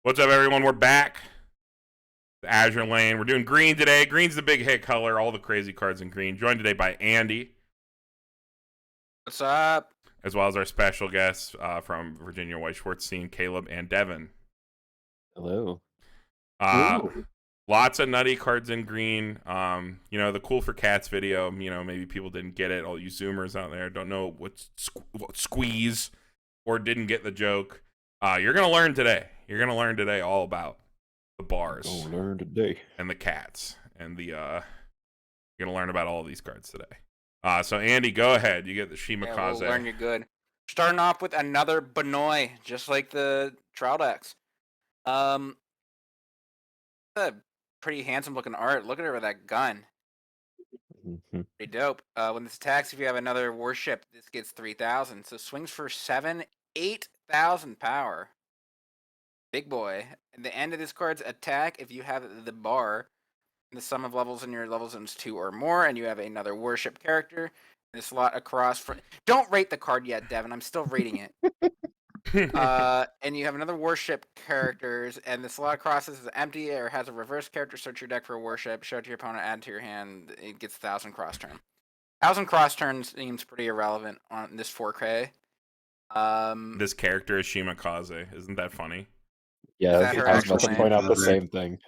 What's up, everyone? We're back. The Azur Lane. We're doing green today. Green's the big hit color. All the crazy cards in green. Joined today by Andy. What's up? As well as our special guests from Virginia, Weiss Schwarz, Caleb, and Devin. Hello. Lots of nutty cards in green. The Cool for Cats video. Maybe people didn't get it. All you Zoomers out there don't know what squeeze or didn't get the joke. You're gonna learn today. You're gonna learn today all about the bars. Learn today. And the cats and the you're gonna learn about all of these cards today. So Andy, go ahead. You get the Shimakaze. Yeah, we'll learn you're good. Starting off with another Benoy, just like the trial decks. A pretty handsome looking art. Look at her with that gun. Mm-hmm. Pretty dope. When this attacks, if you have another warship, this gets 3,000. So swings for 8,000 power. Big boy. At the end of this card's attack, if you have the bar, the sum of levels in your level zones 2 or more, and you have another warship character, the slot across from. Don't rate the card yet, Devin. I'm still rating it. And you have another warship characters, and the slot across this is empty or has a reverse character. Search your deck for a warship, show it to your opponent, add to your hand. It gets 1,000 cross turn. 1,000 cross turns seems pretty irrelevant on this 4K. This character is Shimakaze. Isn't that funny? Yeah, her I was about to actual point out the name? same thing.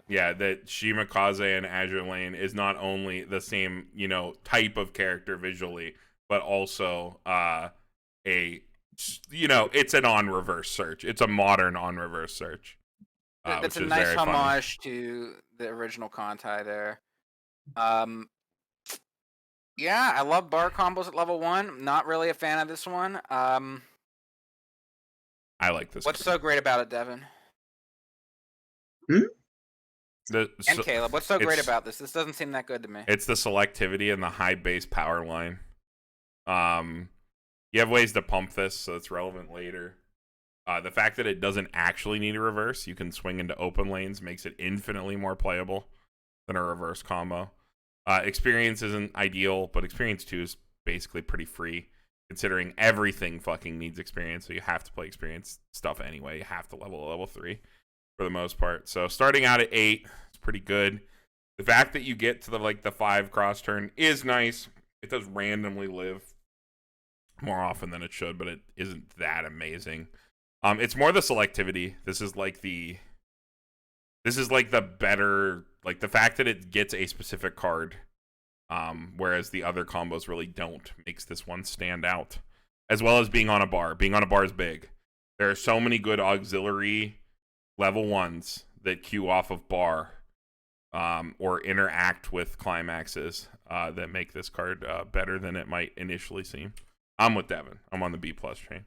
Yeah, that Shimakaze and Azur Lane is not only the same, type of character visually, but also it's an on-reverse search. It's a modern on-reverse search. That's a nice homage to the original Kantai there. Yeah, I love bar combos at level 1. Not really a fan of this one. I like this. What's so great about it, Devin? And Caleb, what's so great about this? This doesn't seem that good to me. It's the selectivity and the high base power line. You have ways to pump this, so it's relevant later. The fact that it doesn't actually need a reverse, you can swing into open lanes, makes it infinitely more playable than a reverse combo. Experience isn't ideal, but experience 2 is basically pretty free, considering everything fucking needs experience, so you have to play experience stuff anyway. You have to level 3 for the most part. So starting out at 8 is pretty good. The fact that you get to the 5 cross turn is nice. It does randomly live more often than it should, but it isn't that amazing. It's more the selectivity. This is the better, the fact that it gets a specific card, whereas the other combos really don't, makes this one stand out. As well as being on a bar. Being on a bar is big. There are so many good auxiliary level 1s that queue off of bar, or interact with climaxes, that make this card better than it might initially seem. I'm with Devin. I'm on the B+ train.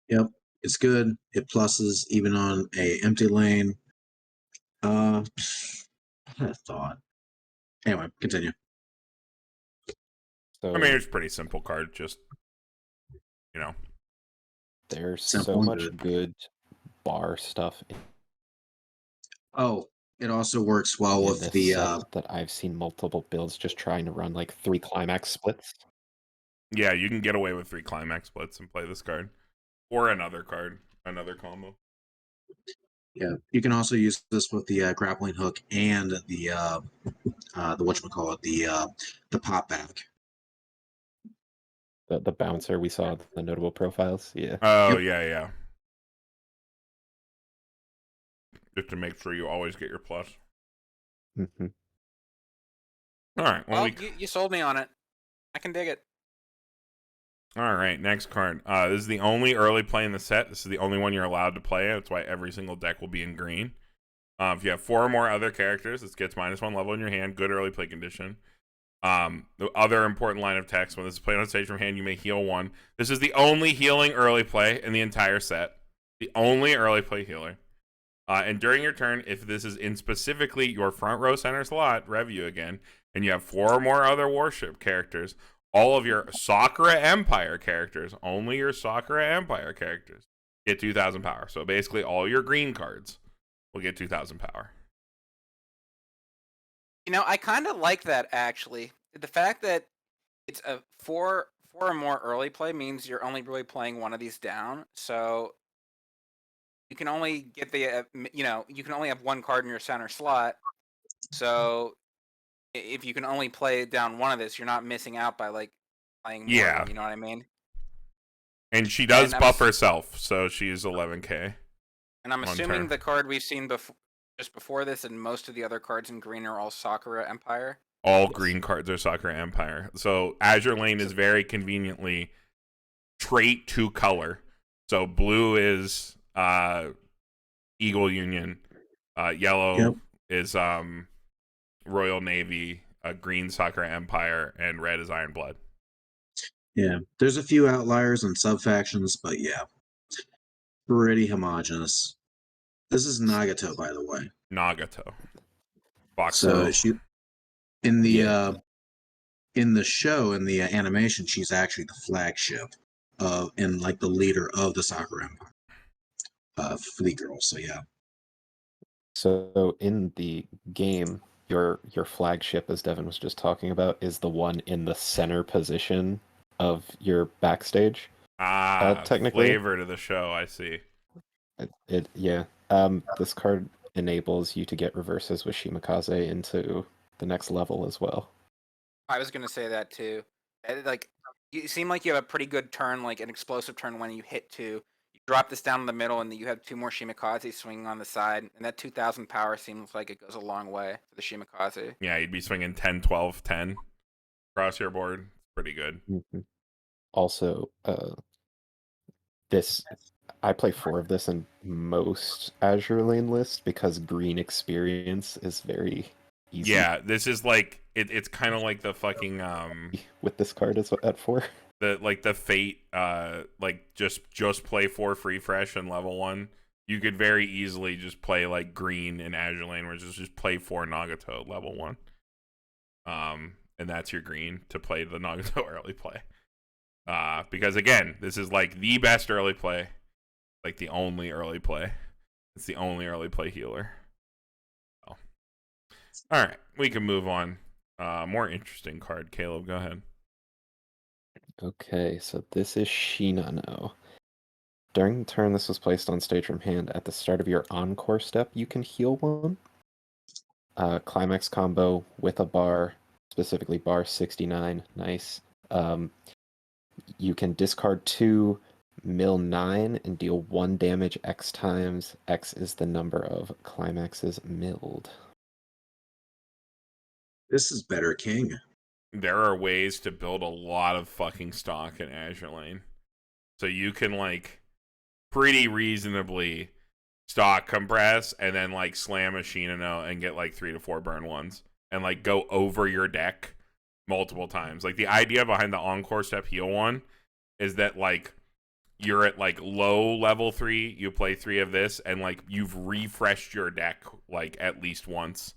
Yep, it's good. It pluses even on a empty lane. I had a thought. Anyway, continue. So I mean, it's a pretty simple card. Just, there's Simple so and much good bar stuff Oh, it also works well in with this the set that I've seen multiple builds just trying to run 3 climax splits. Yeah, you can get away with 3 climax splits and play this card. Or another card. Another combo. Yeah, you can also use this with the grappling hook and the whatchamacallit, the pop back. The bouncer we saw the notable profiles. Yeah. Oh, Yep. yeah. Just to make sure you always get your plus. Mm-hmm. All right. Well, you sold me on it. I can dig it. All right, next card. This is the only early play in the set. This is the only one you're allowed to play. That's why every single deck will be in green. If you have 4 or more other characters, this gets -1 level in your hand. Good early play condition. The other important line of text: when this is played on stage from hand, you may heal 1. This is the only healing early play in the entire set. The only early play healer. And during your turn, if this is in specifically your front row center slot, review again, and you have 4 or more other warship characters, all of your Sakura Empire characters, only your Sakura Empire characters, get 2,000 power. So basically all your green cards will get 2,000 power. I kind of like that, actually. The fact that it's a 4 or more early play means you're only really playing one of these down. So you can only get the you can only have one card in your center slot. So if you can only play down one of this, you're not missing out by like playing more. Yeah. Of them, you know what I mean? And she does And buff herself, so she's 11k. And I'm on assuming turn. the card we've seen just before this, and most of the other cards in green are all Sakura Empire. All Yes. green cards are Sakura Empire. So Azur Lane is very conveniently trait to color. So blue is Eagle Union, yellow Yep. is Royal Navy, green Sakura Empire, and red is Iron Blood. Yeah, there's a few outliers and sub factions, but yeah, pretty homogenous. This is Nagato, by the way. Nagato. Boxo. So she in the Yeah. in the show, in the animation, she's actually the flagship of and like the leader of the Sakura Empire, Fleet Girl. So yeah, So in the game, your flagship, as Devin was just talking about, is the one in the center position of your backstage. technically. Flavor to the show, I see. Yeah. This card enables you to get reverses with Shimakaze into the next level as well. I was gonna say that too. Like, you seem like you have a pretty good turn, like an explosive turn when you hit 2. You drop this down in the middle, and you have 2 more Shimakaze swinging on the side, and that 2,000 power seems like it goes a long way for the Shimakaze. Yeah, you'd be swinging 10, 12, 10 across your board. Pretty good. Mm-hmm. Also, I play 4 of this in most Azur Lane lists because green experience is very easy. Yeah, this is like it's kind of like the fucking With this card is at 4. the fate like just play 4 free fresh and level 1. You could very easily just play like green in Azur Lane, which is just play 4 Nagato level 1. And that's your green to play the Nagato early play. Because again, this is like the best early play, like the only early play. It's the only early play healer. Oh. All right, we can move on. More interesting card. Caleb, go ahead. Okay, so this is Shinano. During the turn this was placed on stage from hand, at the start of your encore step, you can heal 1. Climax combo with a bar, specifically bar 69. Nice. You can discard 2, mill 9, and deal 1 damage X times. X is the number of climaxes milled. this is better King. There are ways to build a lot of fucking stock in Azur Lane. So you can like pretty reasonably stock compress and then like slam a Shinano and get like 3 to 4 burn ones and like go over your deck multiple times. Like the idea behind the encore step heal 1 is that like you're at like low level 3, you play 3 of this, and like you've refreshed your deck like at least once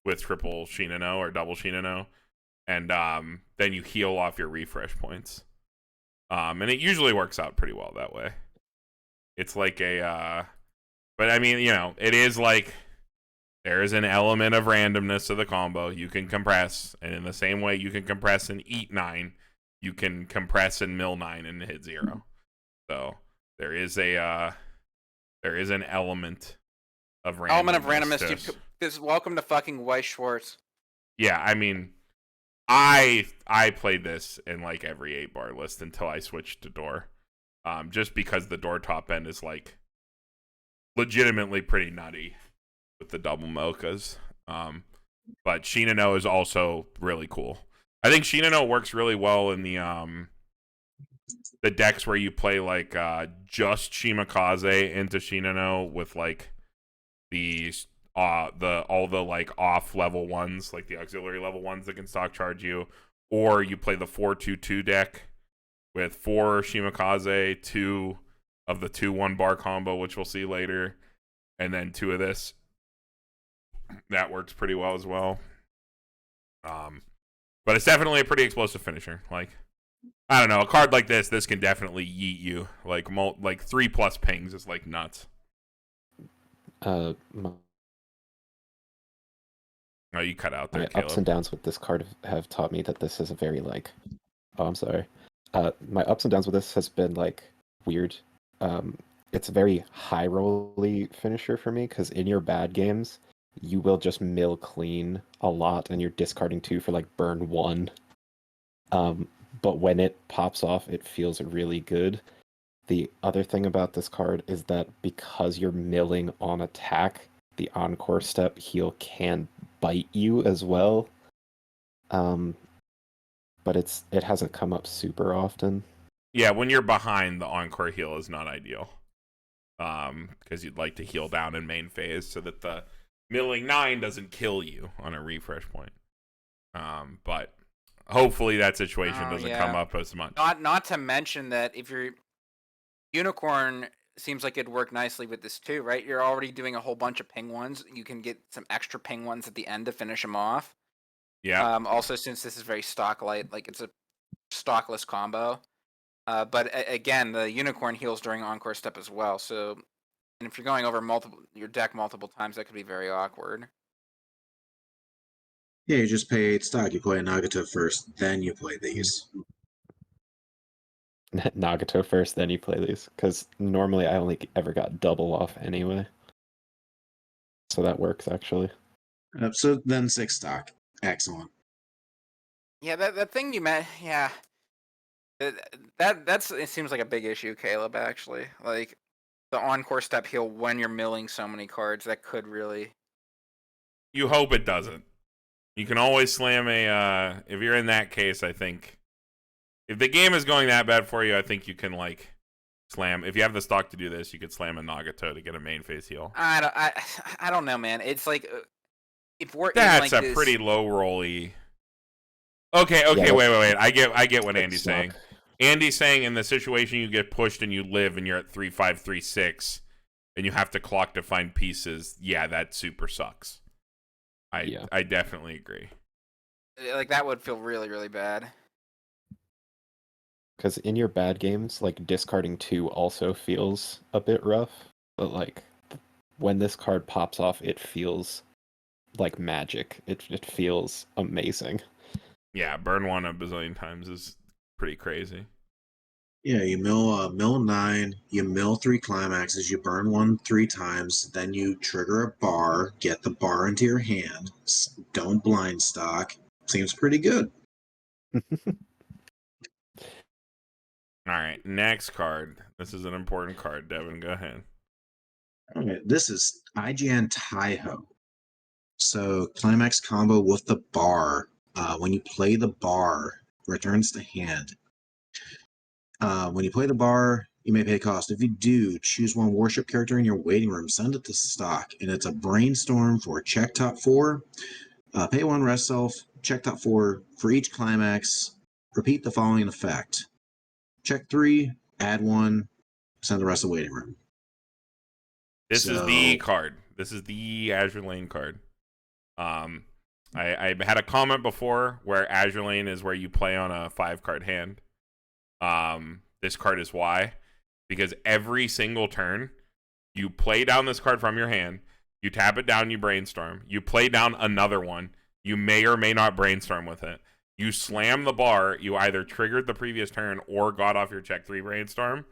with triple Shinano or double Shinano, and then you heal off your refresh points. And it usually works out pretty well that way. It's like a but I mean, you know, it is like there is an element of randomness to the combo. You can compress, and in the same way you can compress and eat 9, you can compress and mill 9 and hit 0. So there is an element of randomness. Element of randomness. Welcome to fucking Weiss Schwarz. Yeah, I mean, I played this in like every 8-bar list until I switched to door. Just because the door top end is like legitimately pretty nutty with the double mochas. But Shinano is also really cool. I think Shinano works really well in the decks where you play like just Shimakaze into Shinano with like all the like off level ones, like the auxiliary level ones that can stock charge you, or you play the 4-2-2 deck with 4 Shimakaze, 2 of the 2-1 bar combo, which we'll see later, and then 2 of this. That works pretty well as well. But it's definitely a pretty explosive finisher. Like, I don't know, a card like this can definitely yeet you. Like 3+ pings is like nuts. My Oh, you cut out there, My Caleb. ups and downs with this card have taught me that this is a very like. Oh, I'm sorry. My ups and downs with this has been like weird. it's a very high rolly finisher for me because in your bad games, you will just mill clean a lot and you're discarding 2 for like burn 1. But when it pops off, it feels really good. The other thing about this card is that because you're milling on attack, the Encore Step heal can bite you as well. But it hasn't come up super often. Yeah, when you're behind, the Encore heal is not ideal. Because you'd like to heal down in main phase so that the milling 9 doesn't kill you on a refresh point. But hopefully that situation doesn't come up as much. Not to mention that if you're Unicorn seems like it'd work nicely with this too, right? You're already doing a whole bunch of ping ones. You can get some extra ping ones at the end to finish them off. Yeah. Also, since this is very stock light, like it's a stockless combo. But again, the Unicorn heals during Encore Step as well. So, and if you're going over your deck multiple times, that could be very awkward. Yeah, you just pay 8 stock. You play a Nagato first, then you play these. Nagato first, then you play these. Because normally I only ever got double off anyway. So that works, actually. So then 6 stock. Excellent. Yeah, that thing you met, yeah. It seems like a big issue, Caleb, actually. Like, the Encore Step heal when you're milling so many cards, that could really... You hope it doesn't. You can always slam if you're in that case, I think... If the game is going that bad for you, I think you can, like, slam... If you have the stock to do this, you could slam a Nagato to get a main phase heal. I don't know, man. It's like... If we're That's in, like, a pretty low rolly... Okay, yeah, wait. I get what Andy's saying. Andy's saying in the situation you get pushed and you live and you're at 3-5, 3-6, and you have to clock to find pieces, yeah, that super sucks. I definitely agree. Like, that would feel really, really bad. Because in your bad games, like, discarding 2 also feels a bit rough. But, like, when this card pops off, it feels like magic. It feels amazing. Yeah, burn 1 a bazillion times is pretty crazy. Yeah, you mill 9, you mill 3 climaxes, you burn 1 3 times, then you trigger a bar, get the bar into your hand, don't blind stock. Seems pretty good. All right, next card. This is an important card. Devin, go ahead. All right, this is IGN Taiho. So, Climax combo with the bar. When you play the bar, returns to hand. When you play the bar, you may pay cost. If you do, choose one worship character in your waiting room, send it to stock, and it's a brainstorm for check top 4. Pay 1 rest self, check top 4 for each climax. Repeat the following effect. Check 3, add 1, send the rest to waiting room. This is the card. This is the Azur Lane card. I had a comment before where Azur Lane is where you play on a 5-card hand. This card is why. Because every single turn, you play down this card from your hand, you tap it down, you brainstorm, you play down another one, you may or may not brainstorm with it. You slam the bar, you either triggered the previous turn or got off your check 3 brainstorm,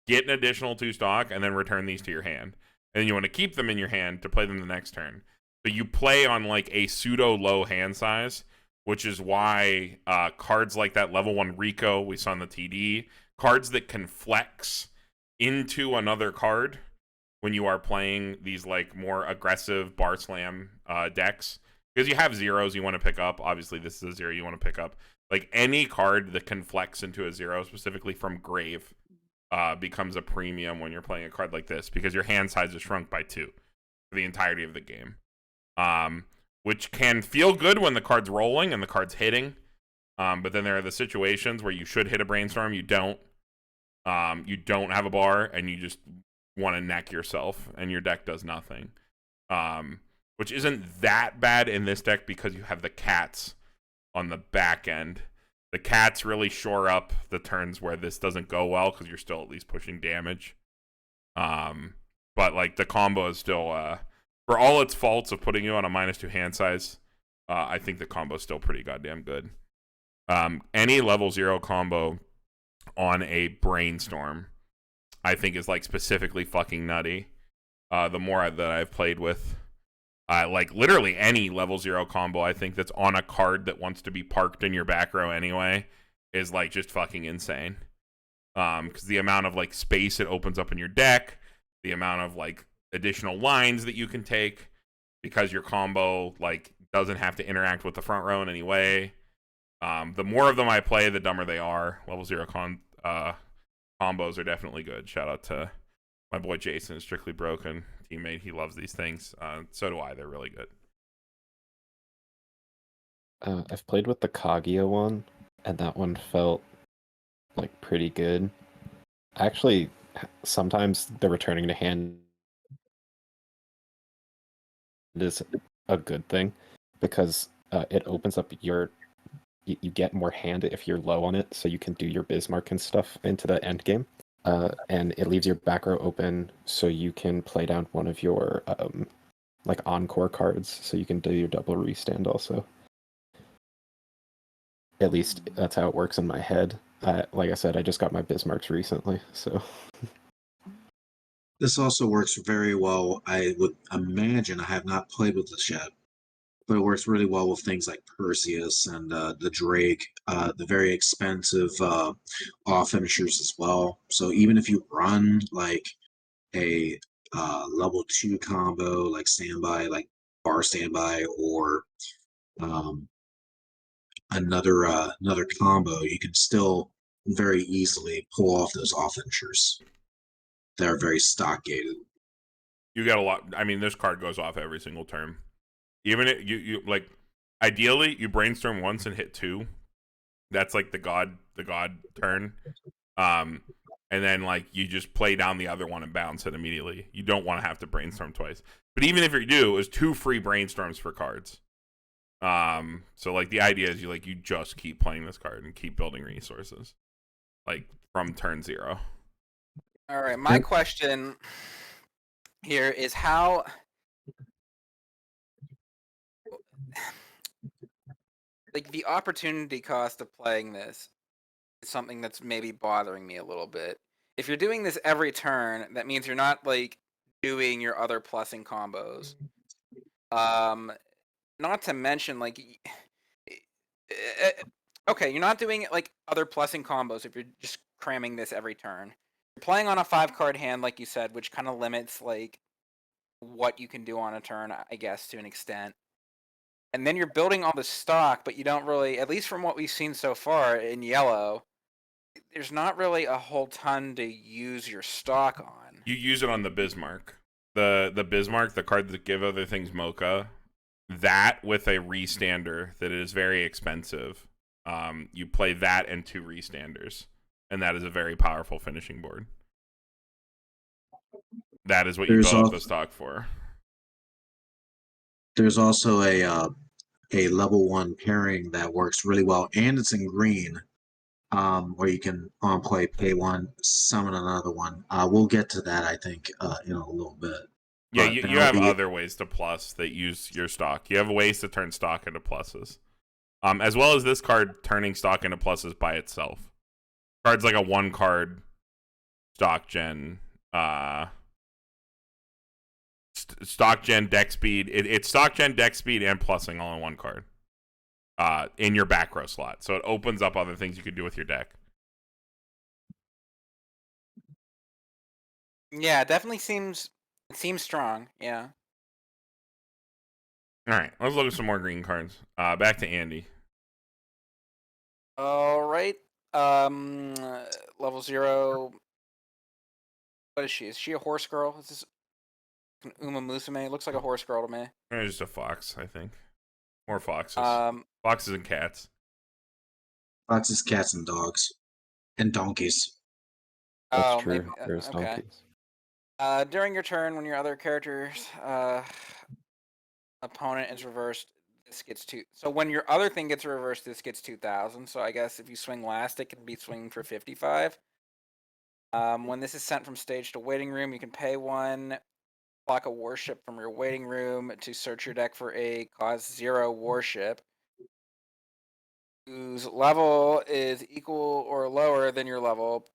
get an additional 2 stock, and then return these to your hand. And you want to keep them in your hand to play them the next turn. So you play on like a pseudo low hand size, which is why cards like that level 1 Rico we saw in the TD, cards that can flex into another card when you are playing these like more aggressive bar slam decks, because you have zeros you want to pick up. Obviously this is a 0 you want to pick up. Like any card that can flex into a 0, specifically from Grave, becomes a premium when you're playing a card like this, because your hand size is shrunk by 2 for the entirety of the game. Which can feel good when the card's rolling and the card's hitting. But then there are the situations where you should hit a brainstorm, you don't. You don't have a bar, and you just want to neck yourself, and your deck does nothing. Which isn't that bad in this deck because you have the cats on the back end. The cats really shore up the turns where this doesn't go well, because you're still at least pushing damage. But like the combo is still, for all its faults of putting you on a -2 hand size, I think the combo is still pretty goddamn good. Any level 0 combo on a brainstorm I think is like specifically fucking nutty. The more that I've played with, like literally any level 0 combo, I think that's on a card that wants to be parked in your back row anyway is like just fucking insane. Because the amount of like space it opens up in your deck, the amount of like additional lines that you can take, because your combo like doesn't have to interact with the front row in any way. The more of them I play, the dumber they are. Level 0 combos are definitely good. Shout out to my boy Jason, Strictly Broken teammate. He loves these things. So do I. They're really good. I've played with the Kaguya one, and that one felt like pretty good. Actually, sometimes the returning to hand is a good thing because it opens up you get more hand if you're low on it, so you can do your Bismarck and stuff into the end game. And it leaves your back row open so you can play down one of your like encore cards, so you can do your double restand also. At least that's how it works in my head. Like I said, I just got my Bismarcks recently, so. This also works very well. I would imagine, I have not played with this yet, but it works really well with things like Perseus and the Drake, the very expensive off finishers as well. So even if you run like a level 2 combo, like standby, like bar standby, or another combo, you can still very easily pull off those off finishers. They're very stock gated. You got a lot. I mean, this card goes off every single turn. Even if you like, ideally you brainstorm once and hit 2. That's like the god turn. And then like you just play down the other one and bounce it immediately. You don't want to have to brainstorm twice. But even if you do, it's 2 free brainstorms for cards. So like the idea is you just keep playing this card and keep building resources, like from turn 0. All right, my question here is how like the opportunity cost of playing this is something that's maybe bothering me a little bit. If you're doing this every turn, that means you're not like doing your other plussing combos. Not to mention like okay, you're not doing like other plussing combos if you're just cramming this every turn. You're playing on a 5-card hand, like you said, which kind of limits like what you can do on a turn, I guess, to an extent. And then you're building all the stock, but you don't really, at least from what we've seen so far in yellow, there's not really a whole ton to use your stock on. You use it on the Bismarck. The Bismarck, the card that give other things mocha, that with a restander that is very expensive. You play that and 2 restanders, and that is a very powerful finishing board. That is what you build up the stock for. There's also a level 1 pairing that works really well, and it's in green, where you can pay 1, summon another one. We'll get to that, I think, in a little bit. Yeah, you have other ways to plus that use your stock. You have ways to turn stock into pluses. As well as this card turning stock into pluses by itself. Card's like a 1-card stock gen stock gen deck speed. It's stock gen deck speed and plussing all in 1 card. In your back row slot. So it opens up other things you could do with your deck. Yeah, it definitely seems strong, yeah. Alright, let's look at some more green cards. Back to Andy. Alright. Level 0. What is she? Is she a horse girl? Is this an Uma Musume? Looks like a horse girl to me. Just a fox, I think. More foxes. Foxes and cats. Foxes, cats, and dogs. And donkeys. That's true. Maybe, There's okay. donkeys. During your turn, when your other character's opponent is reversed, this gets 2. So when your other thing gets reversed, this gets 2,000. So I guess if you swing last, it can be swinging for 55. When this is sent from stage to waiting room, you can pay 1, block a warship from your waiting room to search your deck for a cost 0 warship whose level is equal or lower than your level.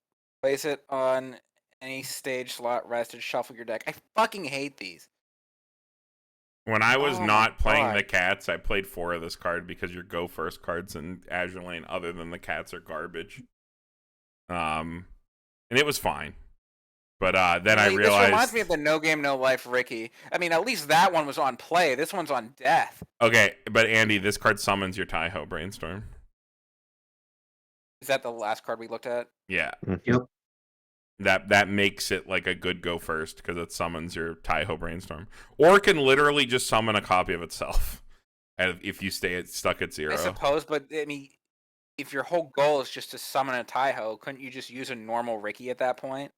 Place it on Any stage slot rested, shuffle your deck. I fucking hate these. When I was Oh my not playing God. the cats, I played 4 of this card because your go first cards in Azur Lane, other than the cats, are garbage. And it was fine. But then I This reminds realized, me of the No Game No Life Ricky. I mean, at least that one was on play. This one's on death. okay, but Andy, this card summons your Taiho Brainstorm. Is that the last card we looked at? Yeah, Yep. that makes it like a good go first because it summons your Taiho Brainstorm, or it can literally just summon a copy of itself, and if you stay stuck at 0. I suppose, but I mean, if your whole goal is just to summon a Taiho, couldn't you just use a normal Ricky at that point?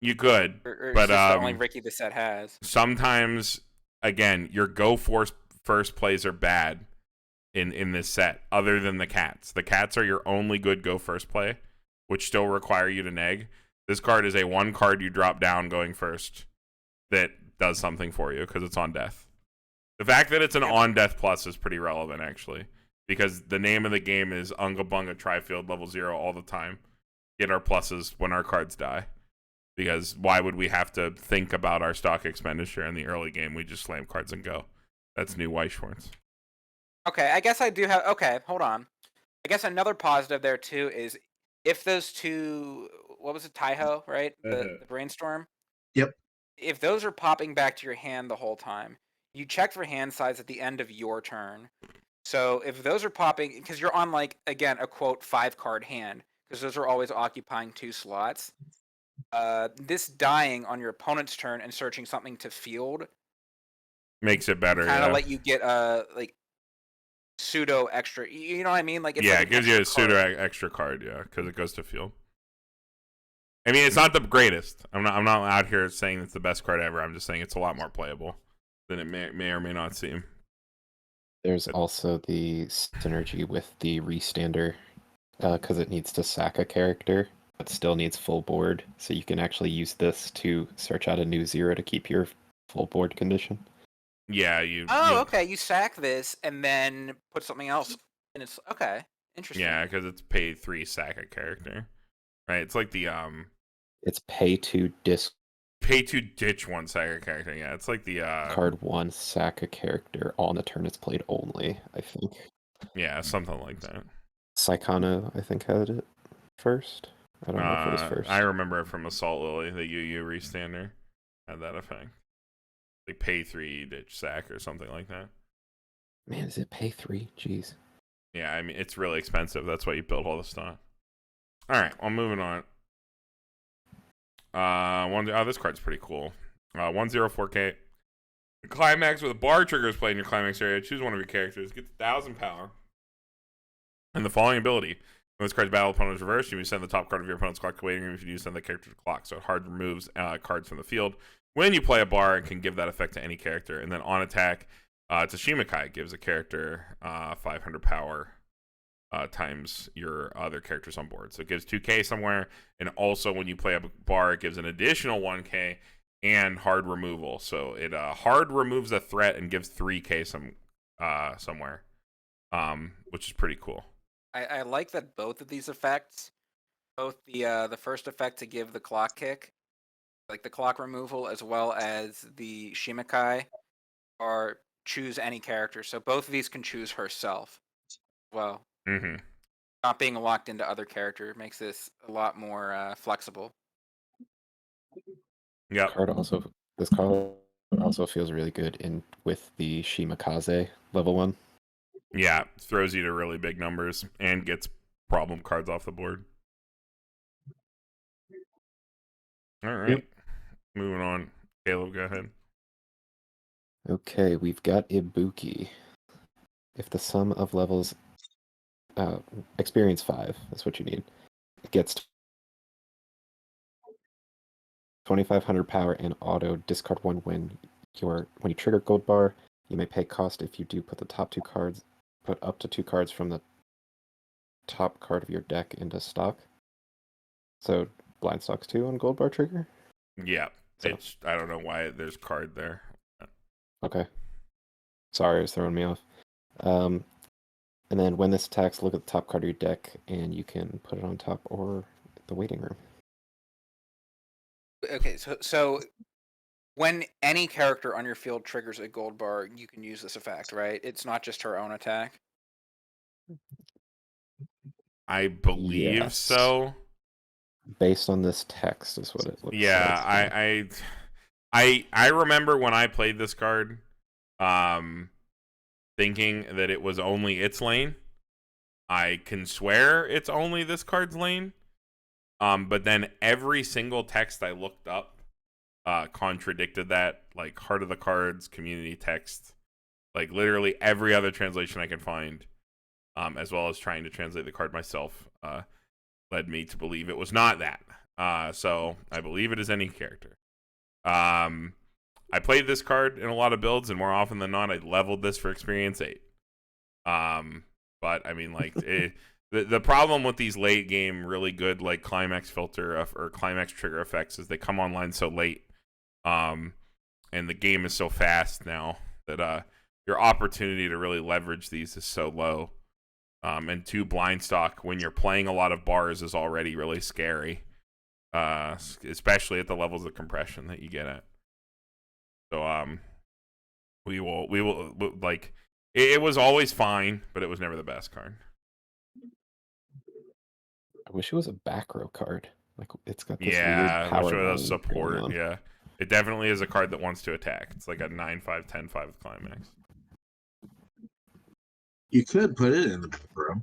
You could, Or is but this the only Ricky the set has? sometimes, again, your go first plays are bad in this set, other than the cats. The cats are your only good go first play, which still require you to neg. This card is a 1 card you drop down going first that does something for you because it's on death. The fact that it's an on death plus is pretty relevant, actually, because the name of the game is Unga Bunga Trifield level 0 all the time. Get our pluses when our cards die. Because why would we have to think about our stock expenditure in the early game? We just slam cards and go. That's new Weiss Schwarz. Okay, I guess I do have. Okay, hold on. I guess another positive there too is if those two, what was it, Taiho, right? The brainstorm. Yep. If those are popping back to your hand the whole time, you check for hand size at the end of your turn. So if those are popping, because you're on like again a quote 5-card hand, because those are always occupying 2 slots. This dying on your opponent's turn and searching something to field Makes it better. kind of Yeah, let you get like pseudo extra. You know what I mean? Like it's yeah, like it gives you a extra pseudo card. extra card. Yeah, because it goes to field. I mean, it's not the greatest. I'm not out here saying it's the best card ever. I'm just saying it's a lot more playable than it may or may not seem. There's also the synergy with the restander, because it needs to sack a character, but still needs full board. So you can actually use this to search out a new 0 to keep your full board condition. Yeah, you. Oh, okay. You sack this and then put something else, and it's okay. Interesting. Yeah, because it's pay 3 sack a character, right? It's like the It's pay to pay 2 ditch 1 sack a character. Yeah, it's like the discard 1, sack a character on the turn it's played only, I think. yeah, something like that. Saikano, I think, had it first. I don't know if it was first. I remember it from Assault Lily, the UU restander had that effect. Like pay 3 ditch sack or something like that. Man, is it pay 3? Jeez. Yeah, I mean it's really expensive. That's why you build all the stuff. All right, well, moving on. This card's pretty cool. 104K. Climax with a bar trigger is played in your climax area. Choose one of your characters. Get 1,000 power. And the following ability. When this card's battle opponent is reversed, you may send the top card of your opponent's clock to waiting room if you do send the character to clock. So it hard removes cards from the field. When you play a bar, it can give that effect to any character. And then on attack, Tashimakai gives a character 500 power times your other characters on board. So it gives 2k somewhere. And also when you play a bar, it gives an additional 1k and hard removal. So it hard removes a threat and gives 3k somewhere, which is pretty cool. I like that both of these effects, both the first effect to give the clock kick, like the clock removal, as well as the Shimakai, are choose any character. So both of these can choose herself. Well, Mm-hmm. not being locked into other character makes this a lot more flexible. Yeah. This card also feels really good with the Shimakaze level 1. Yeah, throws you to really big numbers and gets problem cards off the board. All right. Yep. Moving on. Caleb, go ahead. Okay, we've got Ibuki. If the sum of levels experience 5, that's what you need. It gets 2,500 power and auto discard 1 when you trigger gold bar. You may pay cost if you do put up to 2 cards from the top card of your deck into stock. So blind stocks 2 on gold bar trigger. Yeah. So. I don't know why there's card there. Okay. Sorry, it was throwing me off. And then when this attacks, look at the top card of your deck, and you can put it on top or the waiting room. Okay, so when any character on your field triggers a gold bar, you can use this effect, right? It's not just her own attack. I believe Yes. so. Based on this text is what it looks Yeah, like. I remember when I played this card, thinking that it was only its lane. I can swear it's only this card's lane. But then every single text I looked up contradicted that, like Heart of the Cards, community text, like literally every other translation I could find, as well as trying to translate the card myself, led me to believe it was not that. So I believe it is any character. I played this card in a lot of builds, and more often than not, I leveled this for experience 8. But I mean, like the problem with these late game really good like climax filter or climax trigger effects is they come online so late, and the game is so fast now that your opportunity to really leverage these is so low. And 2 blind stock when you're playing a lot of bars is already really scary, especially at the levels of compression that you get at. So we will like it was always fine, but it was never the best card. I wish it was a back row card. Like it's got this Yeah, weird I power wish it was line going support. on. Yeah, it definitely is a card that wants to attack. It's like a 9/5, 10/5 with climax. You could put it in the back row.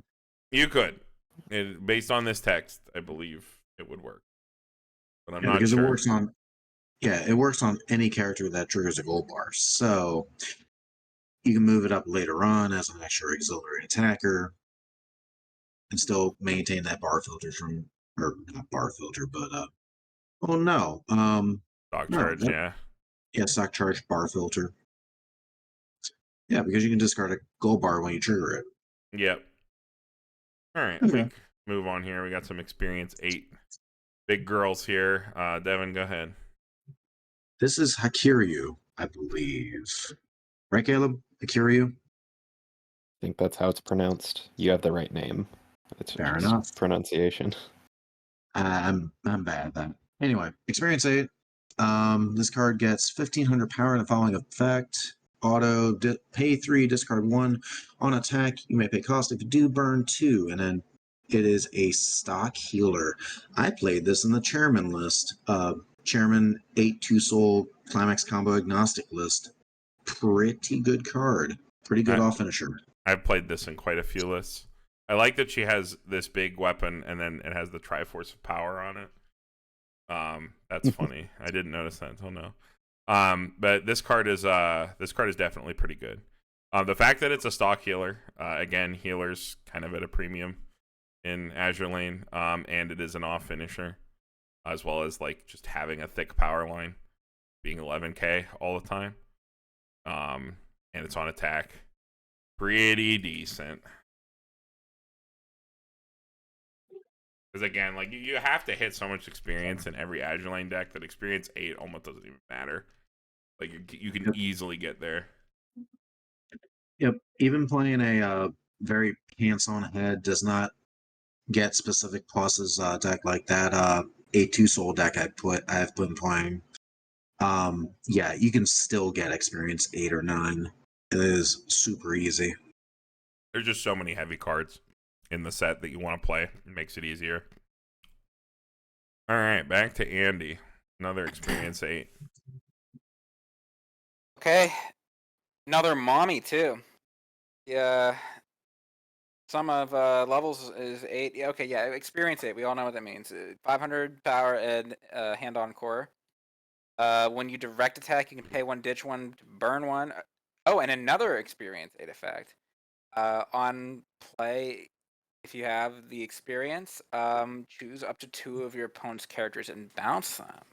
You could, based on this text, I believe it would work, but I'm Yeah, not because sure. it works on any character that triggers a gold bar. So you can move it up later on as an extra auxiliary attacker and still maintain that bar filter from, or not bar filter, but oh no, Dog no, charge, yeah. yeah, stock charge bar filter. Yeah, because you can discard a gold bar when you trigger it. Yep. All right, Okay. move on here. We got some experience 8 big girls here. Devin, go ahead. This is Hakiryu, I believe. Right, Caleb? Hakiryu? I think that's how it's pronounced. You have the right name. It's Fair just enough. pronunciation. I'm bad at that. Anyway, experience 8. This card gets 1500 power in the following effect. Auto, pay 3, discard 1. On attack, you may pay cost. If you do, burn 2. And then it is a stock healer. I played this in the chairman list. Chairman 8 2 soul Climax combo agnostic list. Pretty good card. Pretty good off finisher. I've played this in quite a few lists. I like that she has this big weapon and then it has the Triforce of Power on it. That's funny. I didn't notice that until now. But this card is definitely pretty good. The fact that it's a stock healer, again, healers kind of at a premium in Azur Lane, and it is an off finisher, as well as like just having a thick power line, being 11k all the time. And it's on attack. Pretty decent. Because again, like you have to hit so much experience in every Azur Lane deck that experience 8 almost doesn't even matter. Like you can easily get there. Yep. Even playing a very pants-on head does not get specific pluses deck like that. A 2 soul deck I have been playing. Yeah, you can still get experience 8 or 9. It is super easy. There's just so many heavy cards in the set that you want to play. It makes it easier. All right, back to Andy. Another experience 8. Okay, another mommy too. Yeah, some of levels is 8. Yeah, okay, yeah, experience 8. We all know what that means. 500 power and hand-on core. When you direct attack, you can pay 1, ditch 1, burn 1. Oh, and another experience 8 effect. On play, if you have the experience, choose up to 2 of your opponent's characters and bounce them.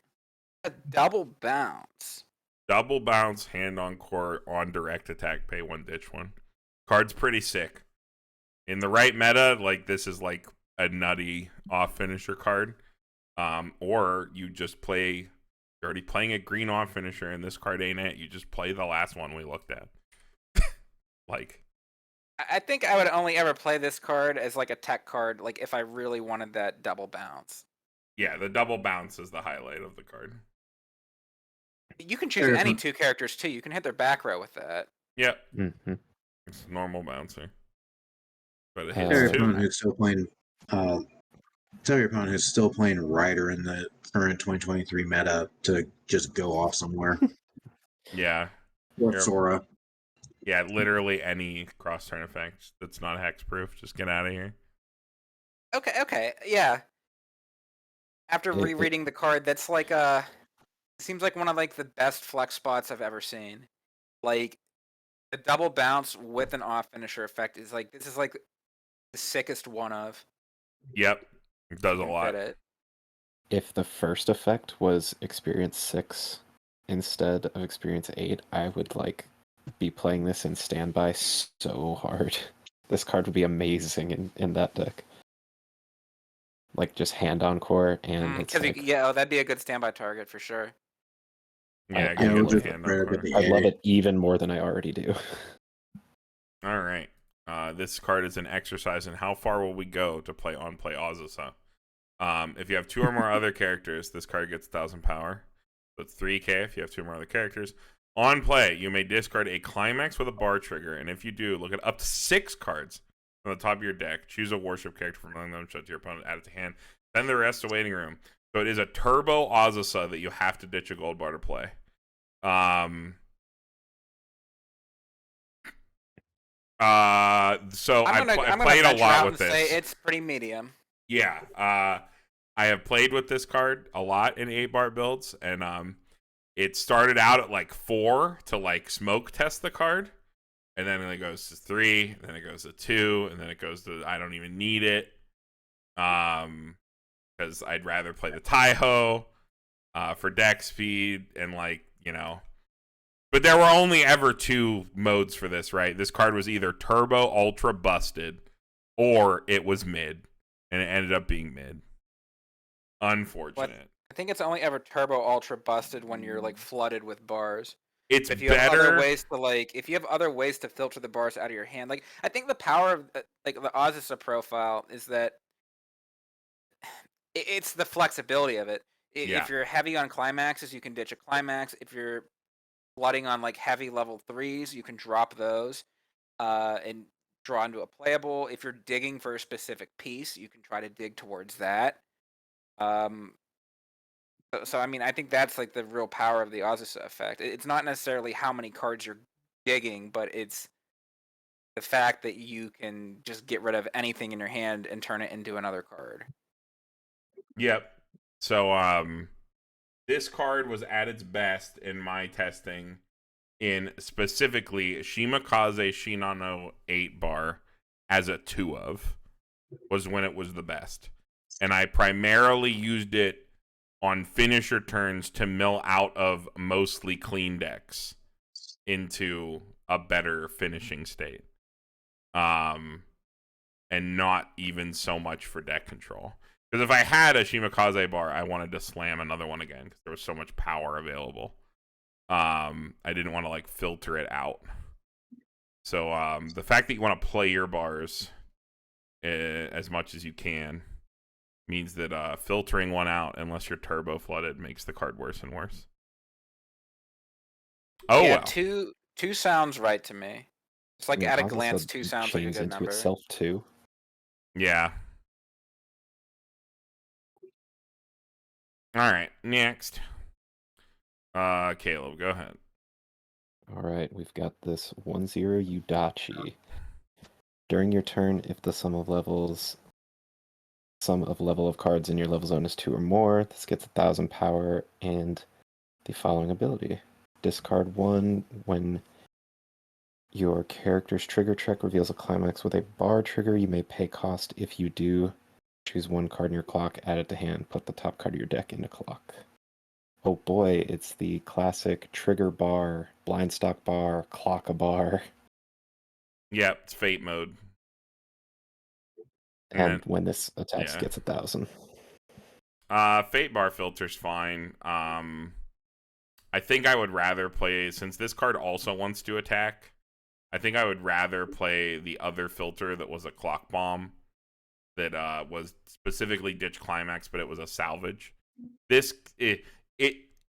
A double bounce. Double bounce, hand on core, on direct attack, pay 1, ditch 1. Card's pretty sick. In the right meta, like this is like a nutty off finisher card. Or you just play, you're already playing a green off finisher and this card ain't it. You just play the last one we looked at. Like, I think I would only ever play this card as like a tech card, like if I really wanted that double bounce. Yeah, the double bounce is the highlight of the card. You can choose any 2 characters too. You can hit their back row with that. Yep. Mm-hmm. It's a normal bouncer. But it Tell hits your 2. opponent who's still playing. Tell your opponent who's still playing Rider in the current 2023 meta to just go off somewhere. Yeah. Or Yep. Sora. Yeah, literally any cross-turn effect that's not hexproof. Just get out of here. Okay, yeah. After rereading the card, that's like seems like one of like the best flex spots I've ever seen. Like the double bounce with an off finisher effect is like this is like the sickest one of. Yep. It does a lot. If the first effect was experience 6 instead of experience 8, I would like be playing this in standby so hard. This card would be amazing in that deck. Like just hand on core and it's like, that'd be a good standby target for sure. Yeah, I good would hand on card. I love it even more than I already do. All right. This card is an exercise in how far will we go to play Azusa. If you have 2 or more other characters, this card gets 1,000 power. So it's 3k if you have 2 or more other characters. On play, you may discard a Climax with a bar trigger, and if you do, look at up to 6 cards from the top of your deck. Choose a worship character from among them, show it to your opponent, add it to hand. Send the rest to waiting room. So it is a turbo Azusa that you have to ditch a gold bar to play. So I played a lot with this. Say it's pretty medium. Yeah, I have played with this card a lot in 8-bar builds, and it started out at like 4 to like smoke test the card, and then it goes to 3, and then it goes to 2, and then it goes to I don't even need it, because I'd rather play the Taiho for deck speed and like But there were only ever 2 modes for this, right? This card was either turbo ultra busted, or it was mid, and it ended up being mid. Unfortunate. I think it's only ever turbo ultra busted when you're like flooded with bars. It's if you better. have other ways to if you have other ways to filter the bars out of your hand, like I think the power of like the Azusa profile is that it's the flexibility of it. Yeah. If you're heavy on climaxes, you can ditch a climax. If you're flooding on like heavy level 3s, you can drop those and draw into a playable. If you're digging for a specific piece, you can try to dig towards that. So I mean, I think that's like the real power of the Azusa effect. It's not necessarily how many cards you're digging, but it's the fact that you can just get rid of anything in your hand and turn it into another card. Yep. So this card was at its best in my testing in specifically Kitakaze Shinano 8-bar as a 2 of was when it was the best. And I primarily used it on finisher turns to mill out of mostly clean decks into a better finishing state. And not even so much for deck control. Because if I had a Kitakaze bar, I wanted to slam another one again because there was so much power available. I didn't want to like filter it out. So the fact that you want to play your bars as much as you can means that filtering one out, unless you're turbo flooded, makes the card worse and worse. Oh, yeah, well. two sounds right to me. It's like at a glance, 2 sounds like a good into number. Itself too. Yeah. All right, next. Caleb, go ahead. All right, we've got this 1/0 Udachi. During your turn, if the sum of level of cards in your level zone is 2 or more, this gets 1,000 power and the following ability. Discard 1 when your character's trigger check reveals a climax with a bar trigger. You may pay cost. If you do, choose 1 card in your clock, add it to hand, put the top card of your deck into clock. Oh boy, it's the classic trigger bar, blind stock bar, clock a bar. Yep, it's fate mode. And when this attacks, gets 1,000. Fate bar filter's fine. I think I would rather play, since this card also wants to attack, I think I would rather play the other filter that was a clock bomb that was specifically ditch Climax, but it was a salvage. This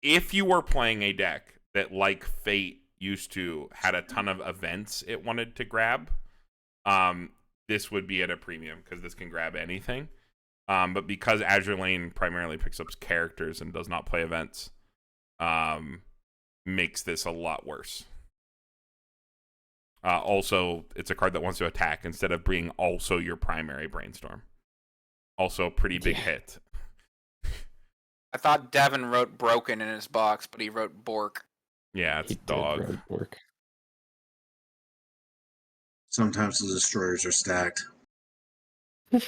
if you were playing a deck that, like Fate used to, had a ton of events it wanted to grab, this would be at a premium because this can grab anything. But because Azur Lane primarily picks up characters and does not play events, makes this a lot worse. Also, it's a card that wants to attack instead of being also your primary brainstorm. Also a pretty big hit. I thought Devin wrote broken in his box, but he wrote Bork. Yeah, it's He dog. did work. Sometimes the destroyers are stacked. I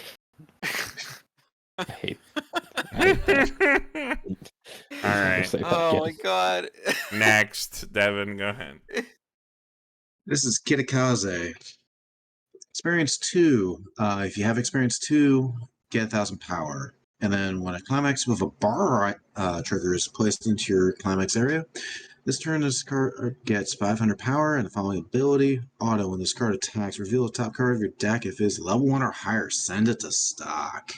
hate that. All right. Say that Oh my again. god. Next, Devin, go ahead. This is Kitakaze. Experience 2. If you have experience 2, get 1,000 power. And then when a climax with a bar trigger is placed into your climax area, this turn this card gets 500 power and the following ability. Auto, when this card attacks, reveal the top card of your deck. If it's level 1 or higher, send it to stock.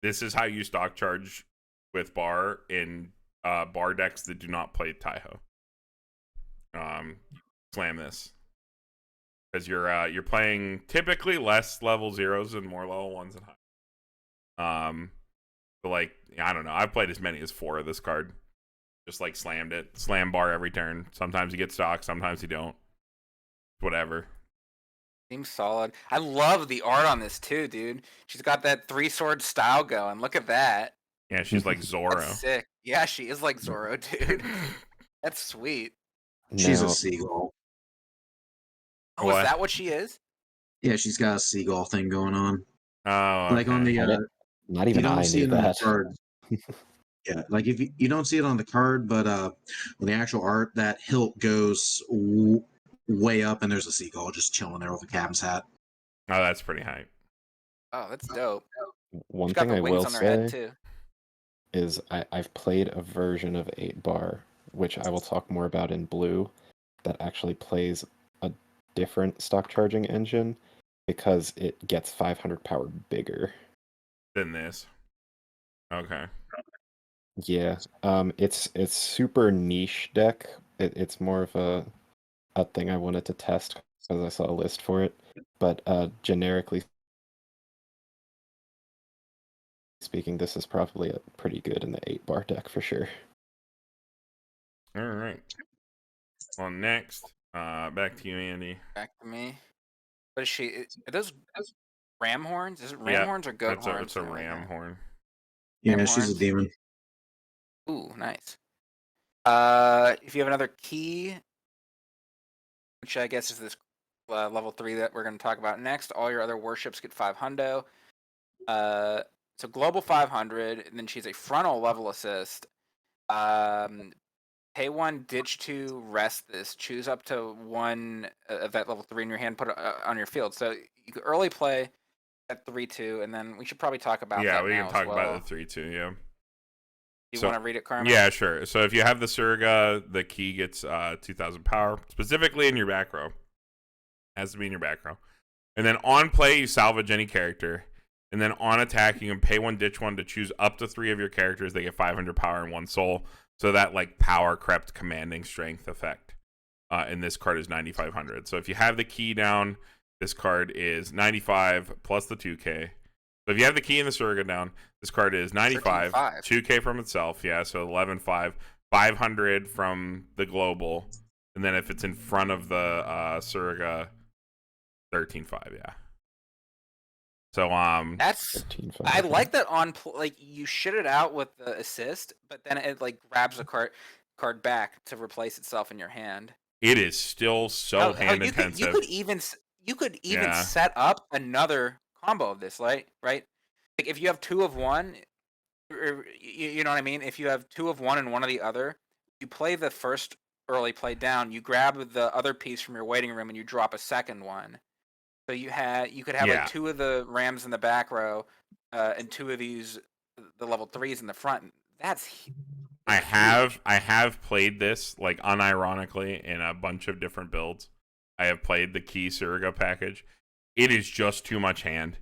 This is how you stock charge with bar in bar decks that do not play Taiho. Slam this. Because you're playing typically less level 0s and more level 1s and high. But like, I don't know. I've played as many as 4 of this card. Just like slammed it. Slam bar every turn. Sometimes you get stock, sometimes you don't. Whatever. Seems solid. I love the art on this too, dude. She's got that 3-sword style going. Look at that. Yeah, she's like Zoro. That's sick. Yeah, she is like Zoro, dude. That's sweet. She's a Now, seagull. Oh, What? is that what she is? Yeah, she's got a seagull thing going on. Oh, Like on okay. the not you even don't I see knew it on the that. card. Yeah, like if you don't see it on the card, but on the actual art, that hilt goes way up, and there's a seagull just chilling there with a captain's hat. Oh, that's pretty hype. Oh, that's dope. One She's got thing the I wings will on her head say too. is I've played a version of 8 bar, which I will talk more about in blue, that actually plays a different stock charging engine because it gets 500 power bigger. Than this. Okay. Yeah, it's super niche deck. It's more of a thing I wanted to test because I saw a list for it. But generically speaking, this is probably pretty good in the 8 bar deck for sure. All right. Well, next, back to you, Andy. Back to me. What is she? Are those ram horns? Is it ram Yeah, horns or goat horns? It's a that we ram got? horn. Yeah, Ram she's a horns? demon. Ooh, nice. If you have another key, which I guess is this level 3 that we're going to talk about next, all your other warships get 500. So global 500, and then she's a frontal level assist. Pay 1, ditch 2, rest this. Choose up to 1 of that level 3 in your hand, put it on your field. So you could early play at 3-2, and then we should probably talk about Yeah, that we now can talk as well. about the 3-2, yeah. You So- want to read it, Carmen? Yeah, sure. So if you have the Serga, the key gets 2,000 power, specifically in your back row. Has to be in your back row. And then on play, you salvage any character. And then on attack, you can pay 1, ditch 1 to choose up to 3 of your characters. They get 500 power and 1 soul. So that like power crept commanding strength effect. And this card is 9,500. So if you have the key down, this card is 95 plus the 2K. So if you have the key and the Serga down, this card is 95, 13.5. 2K from itself, yeah, so 11.5, 500 from the global, and then if it's in front of the Serga, 13.5, yeah. So That's 13.5. I like that like you shit it out with the assist, but then it like grabs a card back to replace itself in your hand. it is still so hand intensive. You could even Yeah. set up another combo of this, right? Like if you have 2 of one, or, you know what I mean. If you have 2 of one and 1 of the other, you play the first early play down. You grab the other piece from your waiting room and you drop a second one. So you could have Yeah. like 2 of the rams in the back row, and 2 of these the level 3s in the front. That's I huge. have played this like unironically in a bunch of different builds. I have played the key Serga package. It is just too much hand.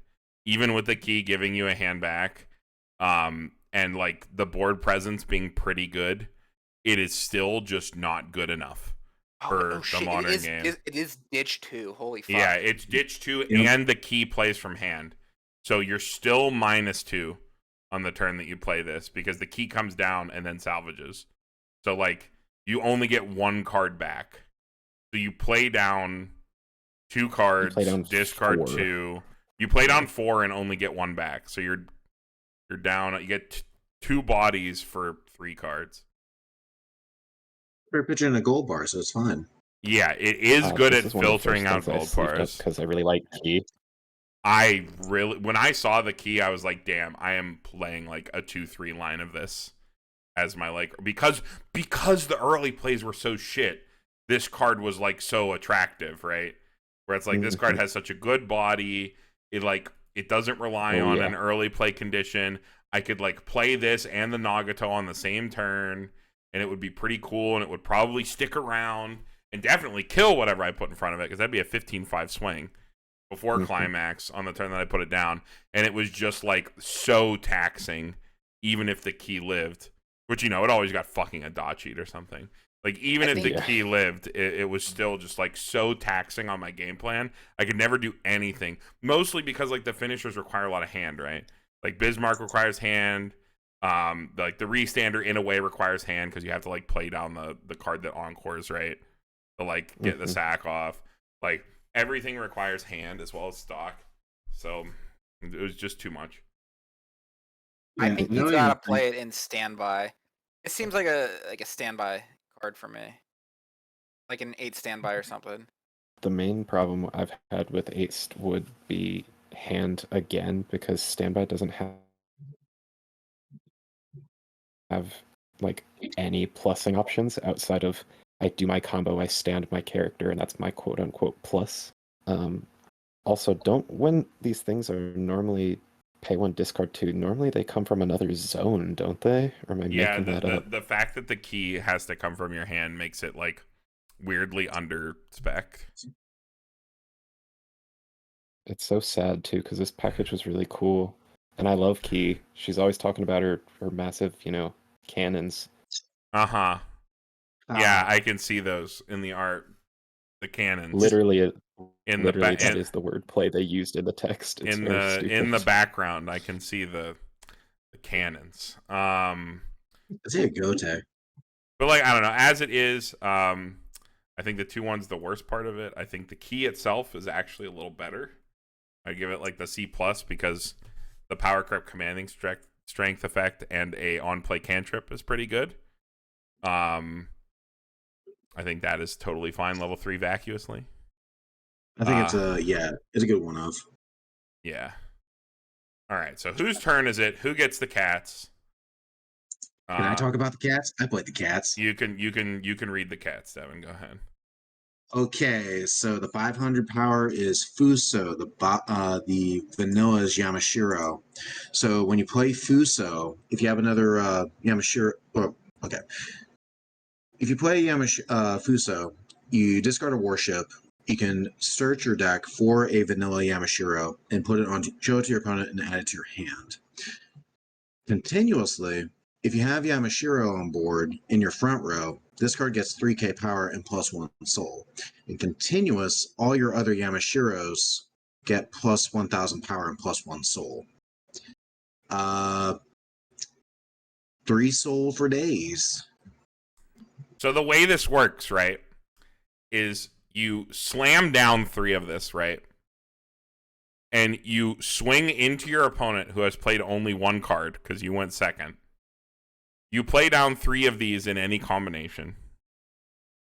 even with the key giving you a hand back, and like the board presence being pretty good, it is still just not good enough for the modern game. It is ditch 2. Holy fuck. Yeah, it's ditch 2 Yep. and the key plays from hand. So you're still -2 on the turn that you play this because the key comes down and then salvages. So like you only get 1 card back. So you play down 2 cards, discard 4. 2. You play down 4 and only get 1 back. So you're down. You get 2 bodies for 3 cards. We're pitching a gold bar, so it's fine. Yeah, it is good at filtering out gold bars. Because I really like key. When I saw the key, I was like, damn, I am playing like a 2-3 line of this as my like, because the early plays were so shit, this card was like so attractive, right? Where it's like, this card has such a good body. It doesn't rely on an early play condition. I could like play this and the Nagato on the same turn, and it would be pretty cool, and it would probably stick around and definitely kill whatever I put in front of it, because that'd be a 15-5 swing before Climax on the turn that I put it down. And it was just like so taxing, even if the key lived, which, you know, it always got fucking a dot cheat or something. Like, even if the key lived, it was still just like so taxing on my game plan. I could never do anything, mostly because like the finishers require a lot of hand, right? Like Bismarck requires hand. Like the Restander in a way requires hand, because you have to like play down the card that encores, right? To like get the sack off. Like everything requires hand as well as stock. So it was just too much. I think you gotta play it in standby. It seems like a standby card for me. Like an 8 standby or something. The main problem I've had with 8 would be hand again, because standby doesn't have like any plussing options outside of I do my combo, I stand my character, and that's my quote unquote plus. Also, when these things are normally pay 1, discard 2, normally they come from another zone, don't they? Or am I making that up? The fact that the key has to come from your hand makes it like weirdly under spec. It's so sad too, because this package was really cool, and I love Key. She's always talking about her massive, cannons. Yeah, I can see those in the art. The cannons. Literally, that is the wordplay they used in the text. It's in the background, I can see the cannons. I'd say a Gote. But like, I don't know. As it is, I think the 2-1's the worst part of it. I think the key itself is actually a little better. I'd give it like the C+, because the power creep commanding strength effect and a on-play cantrip is pretty good. I think that is totally fine. Level 3 vacuously. I think it's a good one of. Yeah. All right. So whose turn is it? Who gets the cats? Can I talk about the cats? I played the cats. You can read the cats, Devin. Go ahead. Okay, so the 500 power is Fuso. The vanilla is Yamashiro. So when you play Fuso, if you have another Yamashiro, okay. If you play Fuso, you discard a warship. You can search your deck for a vanilla Yamashiro and show it to your opponent and add it to your hand. Continuously, if you have Yamashiro on board in your front row, this card gets 3k power and +1 soul. And continuous, all your other Yamashiros get +1000 power and +1 soul. 3 soul for days. So the way this works, right, is you slam down 3 of this, right? And you swing into your opponent who has played only 1 card, because you went second. You play down 3 of these in any combination.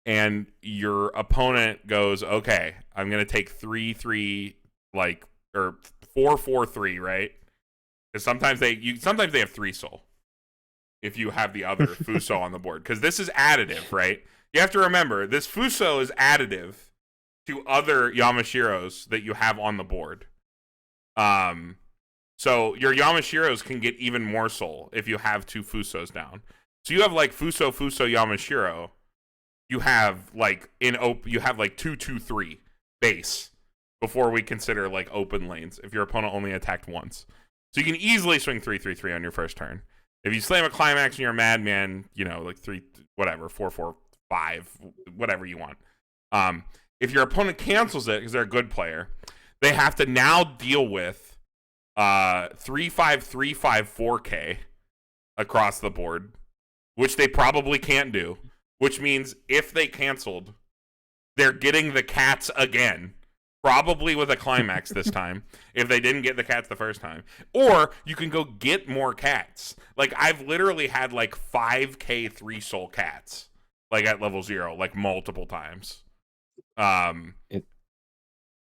And your opponent goes, okay, I'm going to take 3-3, or 4-4-3, right? Because sometimes they have 3 soul if you have the other Fuso on the board. Because this is additive, right? You have to remember, this Fuso is additive to other Yamashiros that you have on the board. So your Yamashiros can get even more soul if you have 2 Fusos down. So you have like Fuso Yamashiro. You have like 2-2-3 base. before we consider like open lanes if your opponent only attacked once. So you can easily swing 3/3/3 on your first turn. If you slam a climax and you're a madman, you know, like 3 whatever 4/4/5 whatever you want. If your opponent cancels it because they're a good player, they have to now deal with 3/5/3/5/4K across the board, which they probably can't do. Which means if they canceled, they're getting the cats again. Probably with a climax this time, if they didn't get the cats the first time. Or you can go get more cats. Like, I've literally had, like, 5K 3-soul cats, like, at level 0, like, multiple times.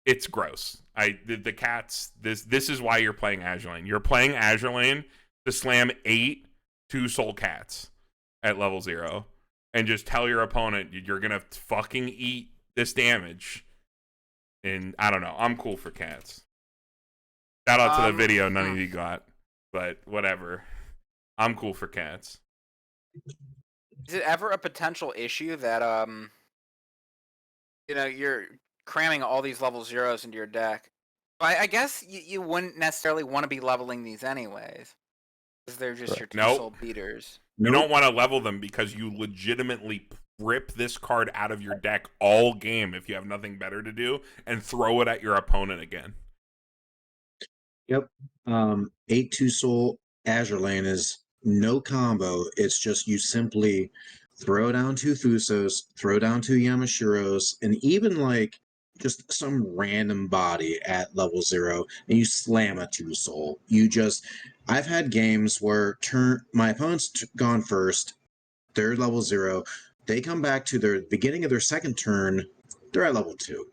It's gross. The cats, this is why you're playing Azur Lane. You're playing Azur Lane to slam 8 2-soul cats at level 0. And just tell your opponent, you're gonna fucking eat this damage. And I don't know. I'm cool for cats. Shout out to the video none of you got, but whatever. I'm cool for cats. Is it ever a potential issue that you know, you're cramming all these level 0s into your deck? I guess you wouldn't necessarily want to be leveling these anyways, because they're just your 2-soul beaters. You don't want to level them because you legitimately rip this card out of your deck all game if you have nothing better to do and throw it at your opponent again. Yep. 8 2-soul Azur Lane is no combo. It's just you simply throw down 2 Fusos, throw down 2 Yamashiros, and even like just some random body at level 0, and you slam a 2-soul. I've had games where my opponent's gone first, they're level 0. They come back to their beginning of their second turn, they're at level 2.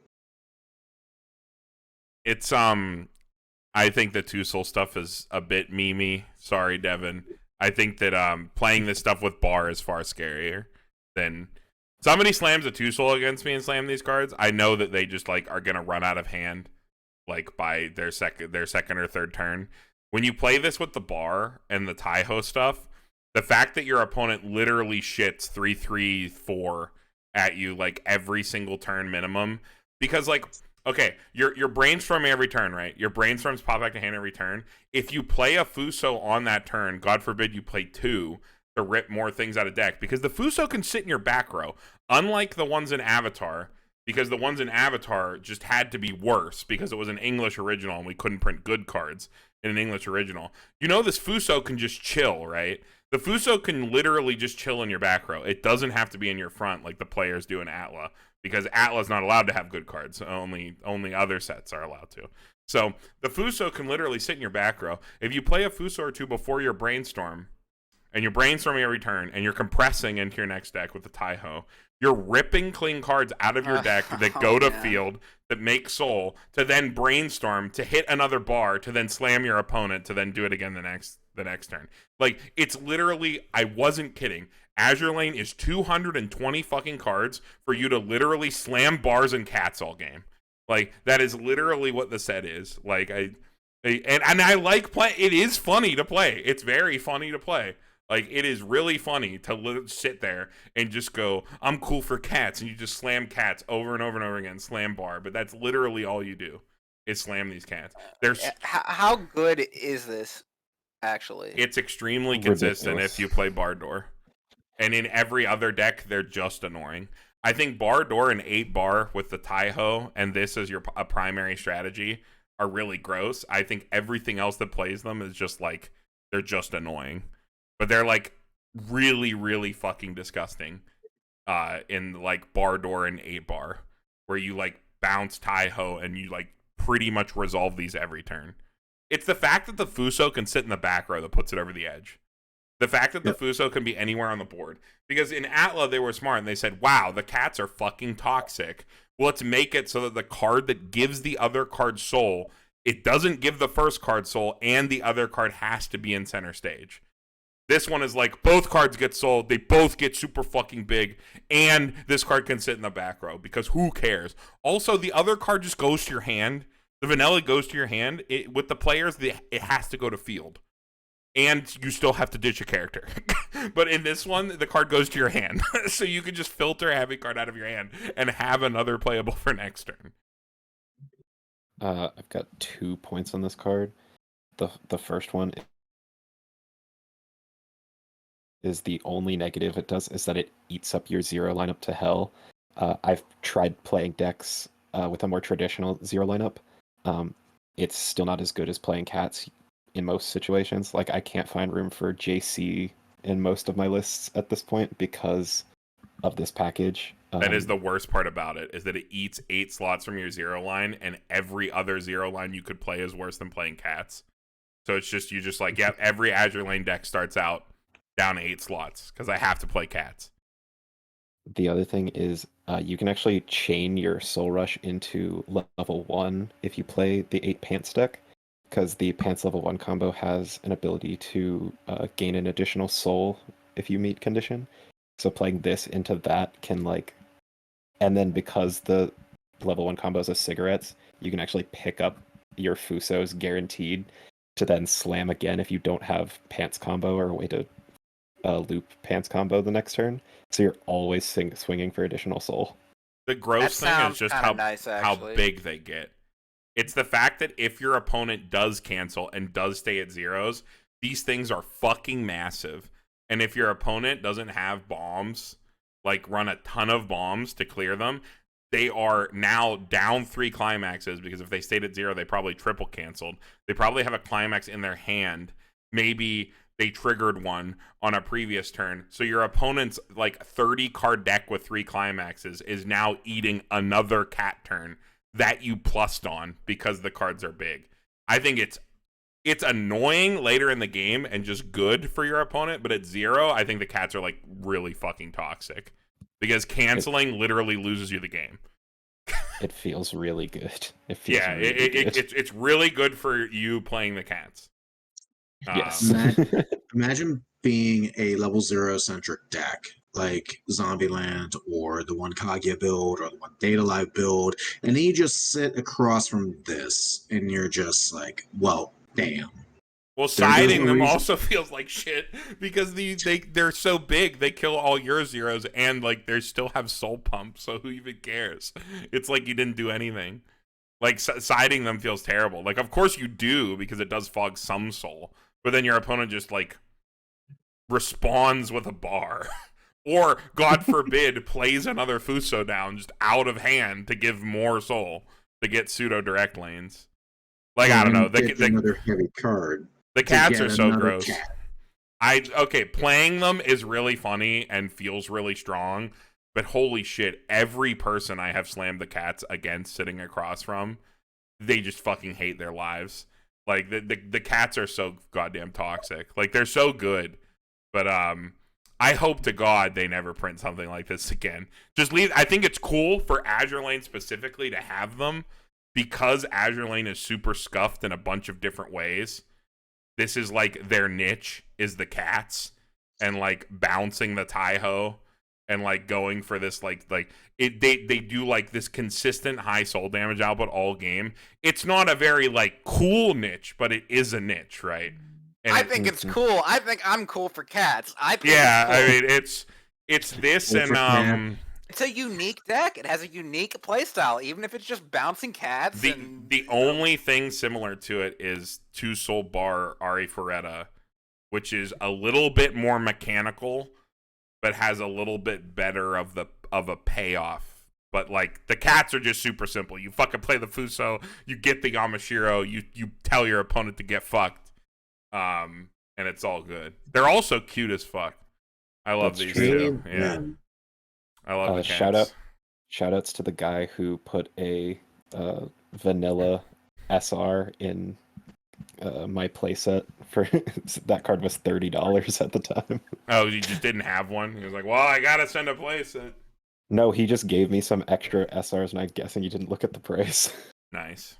It's I think the 2-soul stuff is a bit memey. Sorry, Devin. I think that playing this stuff with bar is far scarier than somebody slams a 2-soul against me and slam these cards. I know that they just like are gonna run out of hand like by their second or third turn. When you play this with the bar and the Taiho stuff, the fact that your opponent literally shits 3/3/4 at you like every single turn minimum, because like, okay, your brainstorming every turn, right? Your brainstorms pop back to hand every turn. If you play a Fuso on that turn, God forbid you play 2 to rip more things out of deck, because the Fuso can sit in your back row, unlike the ones in Avatar, because the ones in Avatar just had to be worse because it was an English original and we couldn't print good cards in an English original. You know, this Fuso can just chill, right? The Fuso can literally just chill in your back row. It doesn't have to be in your front like the players do in Atla, because Atla's not allowed to have good cards. Only other sets are allowed to. So the Fuso can literally sit in your back row. If you play a Fuso or 2 before your brainstorm, and you're brainstorming every turn, and you're compressing into your next deck with the Taiho, you're ripping clean cards out of your deck that go to field, that make soul, to then brainstorm, to hit another bar, to then slam your opponent, to then do it again the next turn. Like, it's literally, I wasn't kidding. Azur Lane is 220 fucking cards for you to literally slam bars and cats all game. Like, that is literally what the set is. Like, I like play. It is funny to play. It's very funny to play. Like, it is really funny to sit there and just go, I'm cool for cats, and you just slam cats over and over and over again, slam bar. But that's literally all you do is slam these cats. How good is this, actually? It's extremely consistent Ridiculous. if you play bar door. And in every other deck, they're just annoying. I think bar door and 8 bar with the Taiho and this as a primary strategy are really gross. I think everything else that plays them is just like, they're just annoying. But they're like really, really fucking disgusting in like bar door and 8 bar, where you like bounce Taiho and you like pretty much resolve these every turn. It's the fact that the Fuso can sit in the back row that puts it over the edge. The fact that the Fuso can be anywhere on the board. Because in Atla, they were smart and they said, wow, the cats are fucking toxic. Well, let's make it so that the card that gives the other card soul, it doesn't give the first card soul, and the other card has to be in center stage. This one is like, both cards get sold, they both get super fucking big, and this card can sit in the back row, because who cares? Also, the other card just goes to your hand. The vanilla goes to your hand. With the players, it has to go to field. And you still have to ditch a character. But in this one, the card goes to your hand. So you can just filter a heavy card out of your hand and have another playable for next turn. I've got 2 points on this card. The first one is the only negative it does is that it eats up your 0 lineup to hell. I've tried playing decks with a more traditional 0 lineup. It's still not as good as playing cats in most situations. Like I can't find room for JC in most of my lists at this point because of this package. That is the worst part about it, is that it eats 8 slots from your 0 line, and every other 0 line you could play is worse than playing cats. So it's just, you just like, yeah, every Azur Lane deck starts out down 8 slots, because I have to play cats. The other thing is you can actually chain your Soul Rush into level 1 if you play the 8 Pants deck, because the Pants level 1 combo has an ability to gain an additional soul if you meet condition. So playing this into that can like, and then because the level 1 combos are cigarettes, you can actually pick up your Fusos guaranteed to then slam again if you don't have Pants combo or a way to loop Pants combo the next turn. So you're always swinging for additional soul. The gross thing is just how actually. big they get. It's the fact that if your opponent does cancel and does stay at 0s, these things are fucking massive. And if your opponent doesn't have bombs, like run a ton of bombs to clear them, they are now down 3 climaxes, because if they stayed at 0, they probably triple canceled. They probably have a climax in their hand. Maybe they triggered one on a previous turn. So your opponent's like 30 card deck with 3 climaxes is now eating another cat turn that you plussed on because the cards are big. I think it's annoying later in the game and just good for your opponent, but at 0, I think the cats are like really fucking toxic, because canceling literally loses you the game. It feels really good. It feels it's really good for you playing the cats. Yes. Imagine being a level 0 centric deck like Zombieland or the one Kaguya build or the one Data Live build, and then you just sit across from this and you're just like, well, damn. Well, siding them also feels like shit, because they're so big, they kill all your 0s, and like they still have soul pump, so who even cares? It's like you didn't do anything. Like siding them feels terrible. Like of course you do, because it does fog some soul, but then your opponent just like responds with a bar. Or, God forbid, plays another Fuso down just out of hand to give more soul to get pseudo direct lanes. Like, I don't know. Another heavy card. The cats are so gross. Playing them is really funny and feels really strong, but holy shit, every person I have slammed the cats against sitting across from, they just fucking hate their lives. Like, the cats are so goddamn toxic. Like, they're so good. But, I hope to God they never print something like this again. Just leave. I think it's cool for Azur Lane specifically to have them, because Azur Lane is super scuffed in a bunch of different ways. This is like their niche is the cats, and like bouncing the Taiho, and like going for this they do like this consistent high soul damage output all game. It's not a very like cool niche, but it is a niche, right? And I think it's cool. I think I'm cool for cats. I mean it's this, and it's a unique deck. It has a unique playstyle, even if it's just bouncing cats. The only thing similar to it is 2 soul bar Ari Ferretta, which is a little bit more mechanical, but has a little bit better of a payoff. But like the cats are just super simple. You fucking play the Fuso, you get the Yamashiro, you tell your opponent to get fucked. And it's all good. They're also cute as fuck. I love these too. Yeah. I love the cats. Shoutouts to the guy who put a vanilla SR in my playset. For that card was $30 at the time. Oh, you just didn't have one? He was like, well, I gotta send a playset. No, he just gave me some extra SRs, and I'm guessing you didn't look at the price. Nice.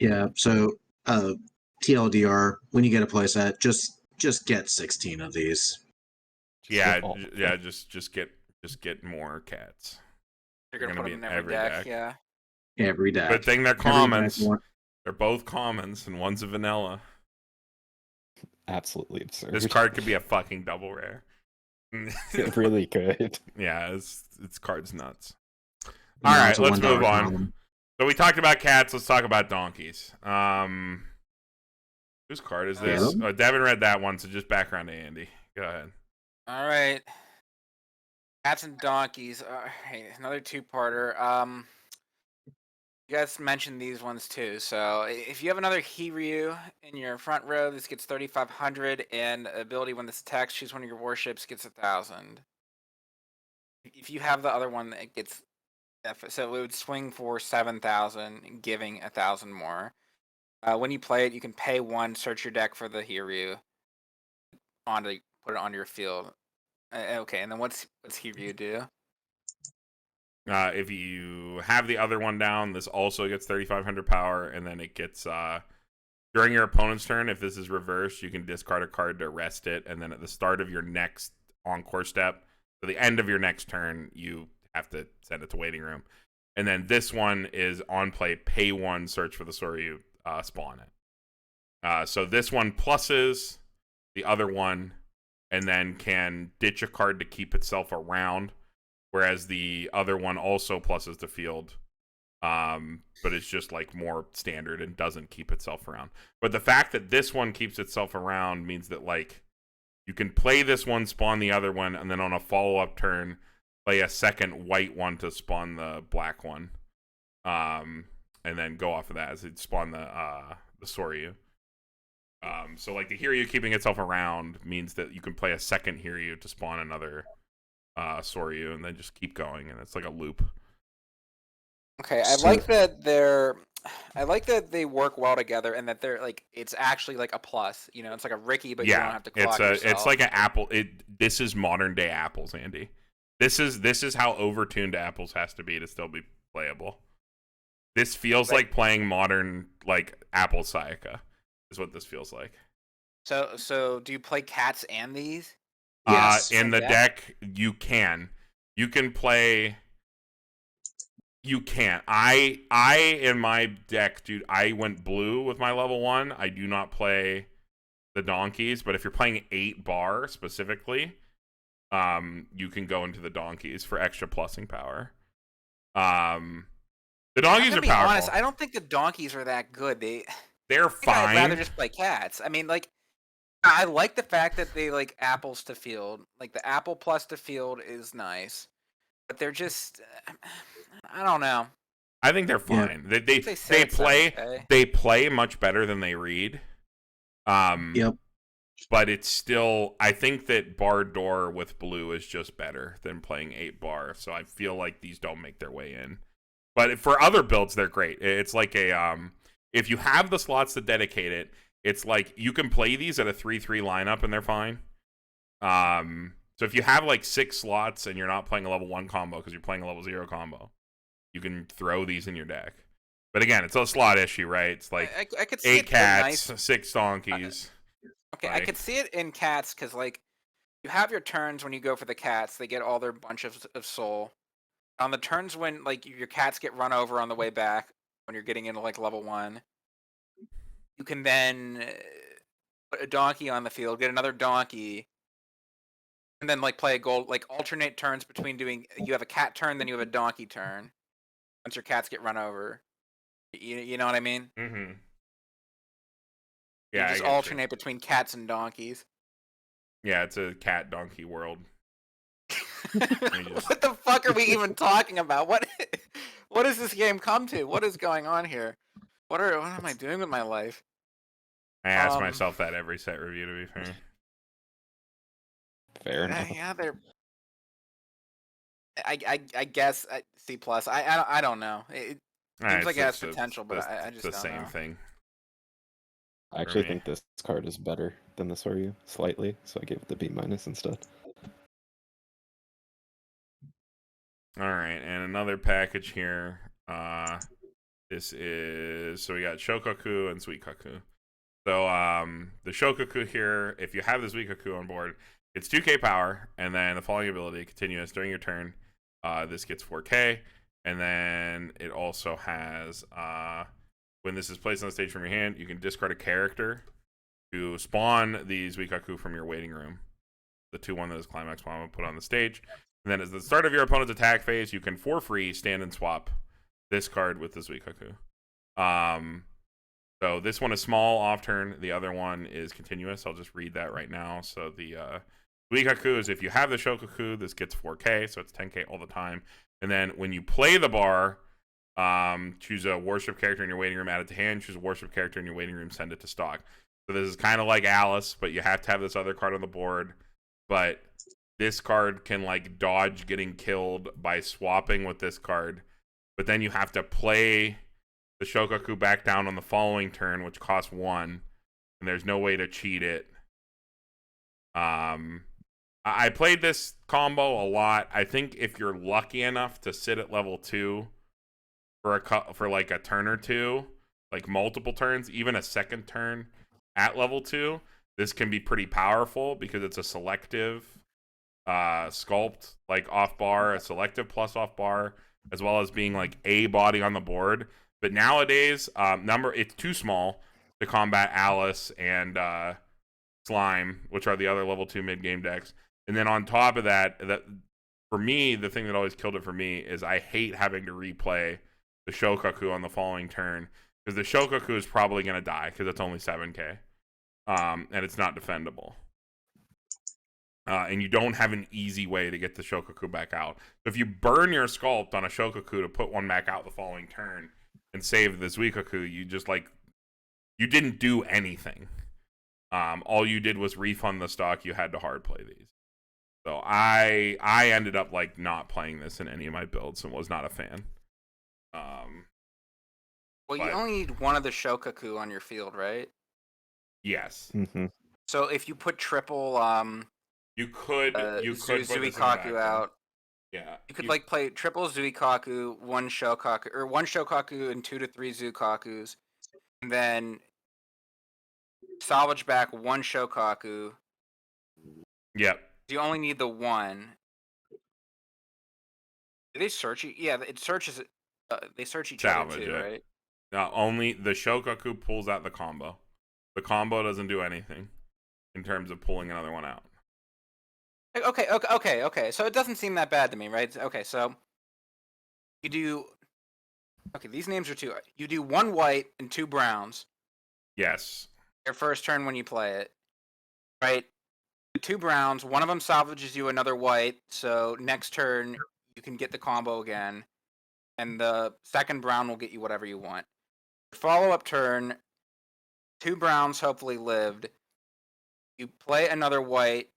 Yeah, so TLDR, when you get a playset, just get 16 of these. Just get more cats. They're gonna be in every deck. Yeah. Every deck. Good thing they're commons. They're both commons, and one's a vanilla. Absolutely absurd. This card could be a fucking double rare. It really could. Yeah, it's card's nuts. All right, let's move on. So we talked about cats. Let's talk about donkeys. Whose card is this? Devin? Oh, Devin read that one, so just background to Andy. Go ahead. All right. Cats and donkeys. All right, another two-parter. You guys mentioned these ones too. So if you have another Hiryu in your front row, this gets 3,500, and ability when this attacks, choose one of your warships, gets 1,000. If you have the other one, it gets so it would swing for 7,000, giving 1,000 more. When you play it, you can pay 1, search your deck for the Hiryu, put it onto your field. Okay, and then what's Hiryu do? If you have the other one down, this also gets 3,500 power, and then it gets during your opponent's turn. If this is reversed, you can discard a card to rest it, and then at the start of your next encore step, so the end of your next turn, you have to send it to waiting room. And then this one is on play, pay 1, search for the Soryu, spawn it. So this one pluses the other one, and then can ditch a card to keep itself around, whereas the other one also pluses the field, but it's just like more standard and doesn't keep itself around. But the fact that this one keeps itself around means that like you can play this one, spawn the other one, and then on a follow-up turn play a second white one to spawn the black one, and then go off of that as it spawn the Soryu. So like the Hiryu keeping itself around means that you can play a second Hiryu to spawn another Soryu, and then just keep going, and it's like a loop. Okay, I like that they work well together, and that they're like it's actually like a plus. You know, it's like a Ricky, but you don't have to clock yourself. It's like an Apple. This is modern day apples, Andy. This is how overtuned apples has to be to still be playable. This feels like playing modern like Apple Sayaka is what this feels like. So do you play cats and these? Yes. In the deck, you can play. You can't. I in my deck, dude, I went blue with my level 1. I do not play the donkeys, but if you're playing 8 bar specifically, you can go into the donkeys for extra plussing power. The donkeys are powerful. Honest, I don't think the donkeys are that good. They're fine. I'd rather just play cats. I mean, like, I like the fact that they like apples to field. Like the apple plus to field is nice, but they're just, I don't know. I think they're fine. Yeah. They play much better than they read. Yep. But it's still, I think that bar door with blue is just better than playing 8 bar. So I feel like these don't make their way in. But for other builds, they're great. It's like a if you have the slots to dedicate it, it's like you can play these at a 3-3 lineup and they're fine. So if you have like 6 slots and you're not playing a level 1 combo because you're playing a level 0 combo, you can throw these in your deck. But again, it's a slot issue, right? It's like I could see 8 cats, 6 donkeys. Okay, I could see it in cats because like you have your turns when you go for the cats, they get all their bunch of soul. On the turns when like your cats get run over on the way back when you're getting into like level 1, you can then put a donkey on the field, get another donkey, and then like play a gold, like alternate turns between doing. You have a cat turn, then you have a donkey turn. Once your cats get run over, you know what I mean? Mm-hmm. Yeah, you just alternate between cats and donkeys. Yeah, it's a cat donkey world. What the fuck are we even talking about? What does this game come to? What is going on here? What am I doing with my life? I ask myself that every set review, to be fair. Fair enough. Yeah, they're. I guess C plus. I don't know. It seems like it has potential, but I just the don't same know. thing. I actually think this card is better than the Soryu slightly, so I gave it the B- instead. All right, and another package here. This is so we got Shokuku and Sweet Kaku. So the Shokuku here, if you have the Sweet Kaku on board, it's 2k power, and then the following ability continuous during your turn. This gets 4k, and then it also has when this is placed on the stage from your hand, you can discard a character to spawn the Sweet Kaku from your waiting room. The 2/1 that is Climax Mama put on the stage. And then at the start of your opponent's attack phase, you can for free stand and swap this card with the Suikaku. So this one is small off turn. The other one is continuous. I'll just read that right now. So the Suikaku is if you have the Shokuku, this gets 4K, so it's 10K all the time. And then when you play the bar, choose a worship character in your waiting room, add it to hand. Choose a worship character in your waiting room, send it to stock. So this is kind of like Alice, but you have to have this other card on the board. But this card can like dodge getting killed by swapping with this card. But then you have to play the Shokuku back down on the following turn, which costs 1, and there's no way to cheat it. I played this combo a lot. I think if you're lucky enough to sit at level 2 for like a turn or two, like multiple turns, even a second turn at level 2, this can be pretty powerful because it's a selective sculpt, like off bar, a selective plus off bar, as well as being like a body on the board. But nowadays, it's too small to combat Alice and Slime, which are the other level 2 mid game decks. And then on top of that for me, the thing that always killed it for me is I hate having to replay the Shokuku on the following turn, because the Shokuku is probably going to die because it's only 7K, and it's not defendable. And you don't have an easy way to get the Shokuku back out. So if you burn your sculpt on a Shokuku to put one back out the following turn and save the Suikaku, you just you didn't do anything. All you did was refund the stock. You had to hard play these. So I ended up like not playing this in any of my builds and was not a fan. Well, you only need one of the Shokuku on your field, right? Yes. Mm-hmm. So if you put triple you could put Zuikaku out. Yeah. You could like play triple Zuikaku, one Shokuku and 2 to 3 Zuikakus, and then salvage back one Shokuku. Yep. You only need the one. Do they search? Yeah, it searches. They search each Salvage other too, it. right? Only the Shokuku pulls out the combo. The combo doesn't do anything in terms of pulling another one out. Okay. So it doesn't seem that bad to me, right? Okay, so you do. Okay, these names are 2. You do 1 white and 2 browns. Yes. Your first turn when you play it, right? 2 browns. One of them salvages you another white, so next turn you can get the combo again, and the second brown will get you whatever you want. Follow-up turn, 2 browns hopefully lived. You play another white,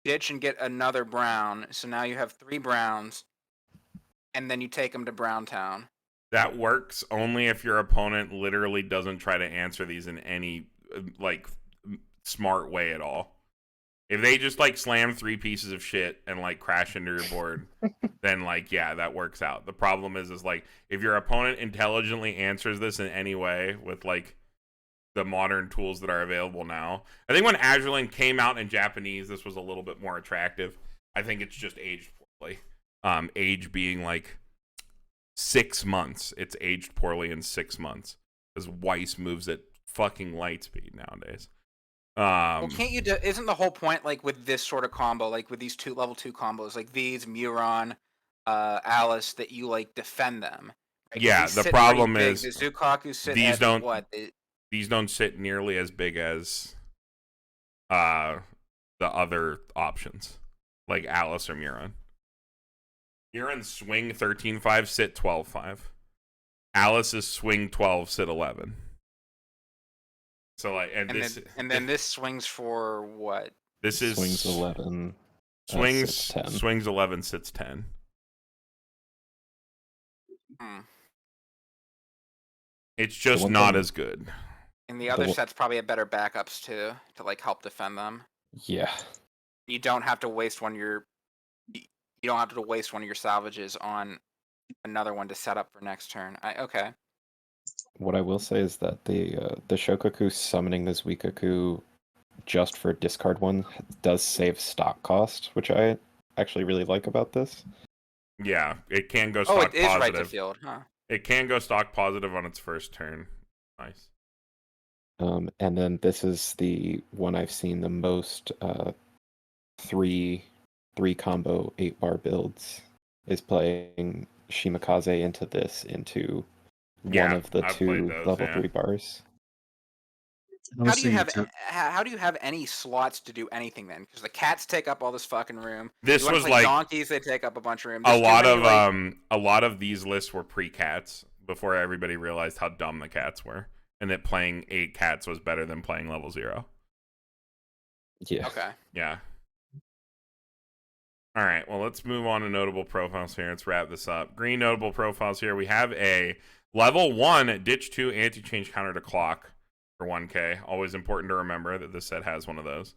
ditch and get another brown, so now you have 3 browns, and then you take them to Browntown. That works only if your opponent literally doesn't try to answer these in any like smart way at all. If they just like slam 3 pieces of shit and like crash into your board, then like yeah, that works out. The problem is like if your opponent intelligently answers this in any way with like the modern tools that are available now. I think when Azur Lane came out in Japanese, this was a little bit more attractive. I think it's just aged poorly. Age being like 6 months. It's aged poorly in 6 months because Weiss moves at fucking light speed nowadays. Well, can't you? Isn't the whole point like with this sort of combo, like with these level 2 combos, like these Muron, Alice, that you like defend them? Right? Yeah, the problem is the Zuikaku sit these at don't what? These don't sit nearly as big as the other options, like Alice or Muron. Muron's swing 13-5, sit 12-5. Alice's swing 12, sit 11. So like, and then this swings for what? This is swings 11. Swings 11, sits 10. It's just not as good. And the other set's probably have better backups too, to like help defend them. Yeah. You don't have to waste one of your salvages on another one to set up for next turn. Okay. What I will say is that the Shokuku summoning the Zuikaku just for discard 1 does save stock cost, which I actually really like about this. Yeah, it can go stock positive. Oh, it is right to field, huh? It can go stock positive on its first turn. Nice. And then this is the one I've seen the most 3 combo 8-bar builds is playing Shimakaze into Yeah, one of the I've played 2 those, level yeah. 3 bars. I How was do you saying, have how do you have any slots to do anything then? Because the cats take up all this fucking room. This You want to was play like donkeys? They take up a bunch of room. a There's too lot many, of like, a lot of these lists were pre-cats before everybody realized how dumb the cats were, and that playing 8 cats was better than playing level 0. Yeah. okay. Yeah. All right, well, let's move on to notable profiles here. Let's wrap this up. Green notable profiles here. We have a level 1 ditch 2 anti-change counter to clock for 1k. Always important to remember that this set has one of those.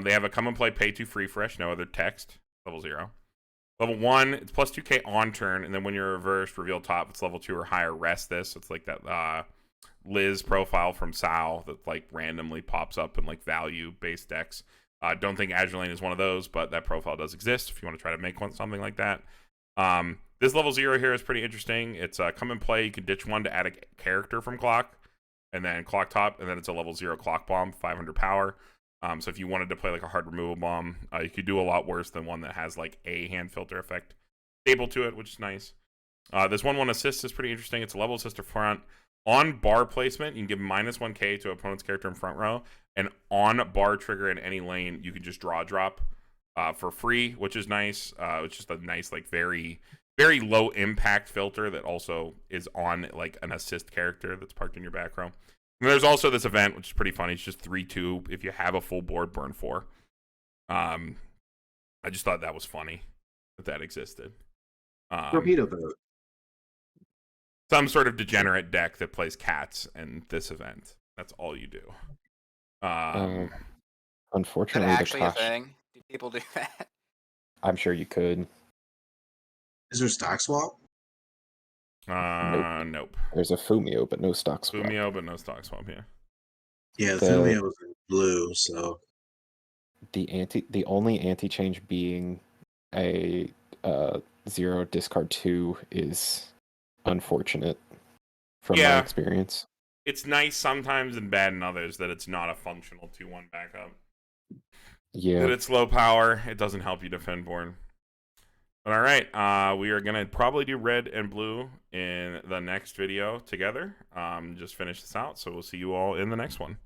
They have a come and play pay 2 free fresh, no other text, level 0. Level 1, it's plus 2k on turn, and then when you're reversed, reveal top, it's level 2 or higher, rest this. It's like that Liz profile from Sal that like randomly pops up in like value-based decks. Don't think Azur Lane is one of those, but that profile does exist if you want to try to make something like that. This level 0 here is pretty interesting. It's come and play. You can ditch 1 to add a character from clock, and then clock top, and then it's a level 0 clock bomb, 500 power. So if you wanted to play like a hard removal bomb, you could do a lot worse than one that has like a hand filter effect stable to it, which is nice. This 1/1 assist is pretty interesting. It's a level assist to front. On bar placement, you can give minus 1k to opponent's character in front row, and on bar trigger in any lane, you can just draw drop for free, which is nice. It's just a nice, like very, very low impact filter that also is on like an assist character that's parked in your back row. And there's also this event, which is pretty funny. It's just 3/2. If you have a full board, burn 4. I just thought that was funny that existed. torpedo boat. Some sort of degenerate deck that plays cats in this event. That's all you do. Is Um, that Unfortunately, the actually a cost. thing? Do people do that? I'm sure you could. Is there stock swap? nope. There's a Fumio, but no stock swap. Fumio, but no stock swap, yeah. Yeah, The- Fumio was in blue, so The only anti-change being a 0 discard 2 is unfortunate from my Yeah. experience. It's nice sometimes and bad in others that it's not a functional 2/1 backup. That Yeah. it's low power, it doesn't help you defend board. But all right, we are gonna probably do red and blue in the next video together. Just finish this out, so we'll see you all in the next one.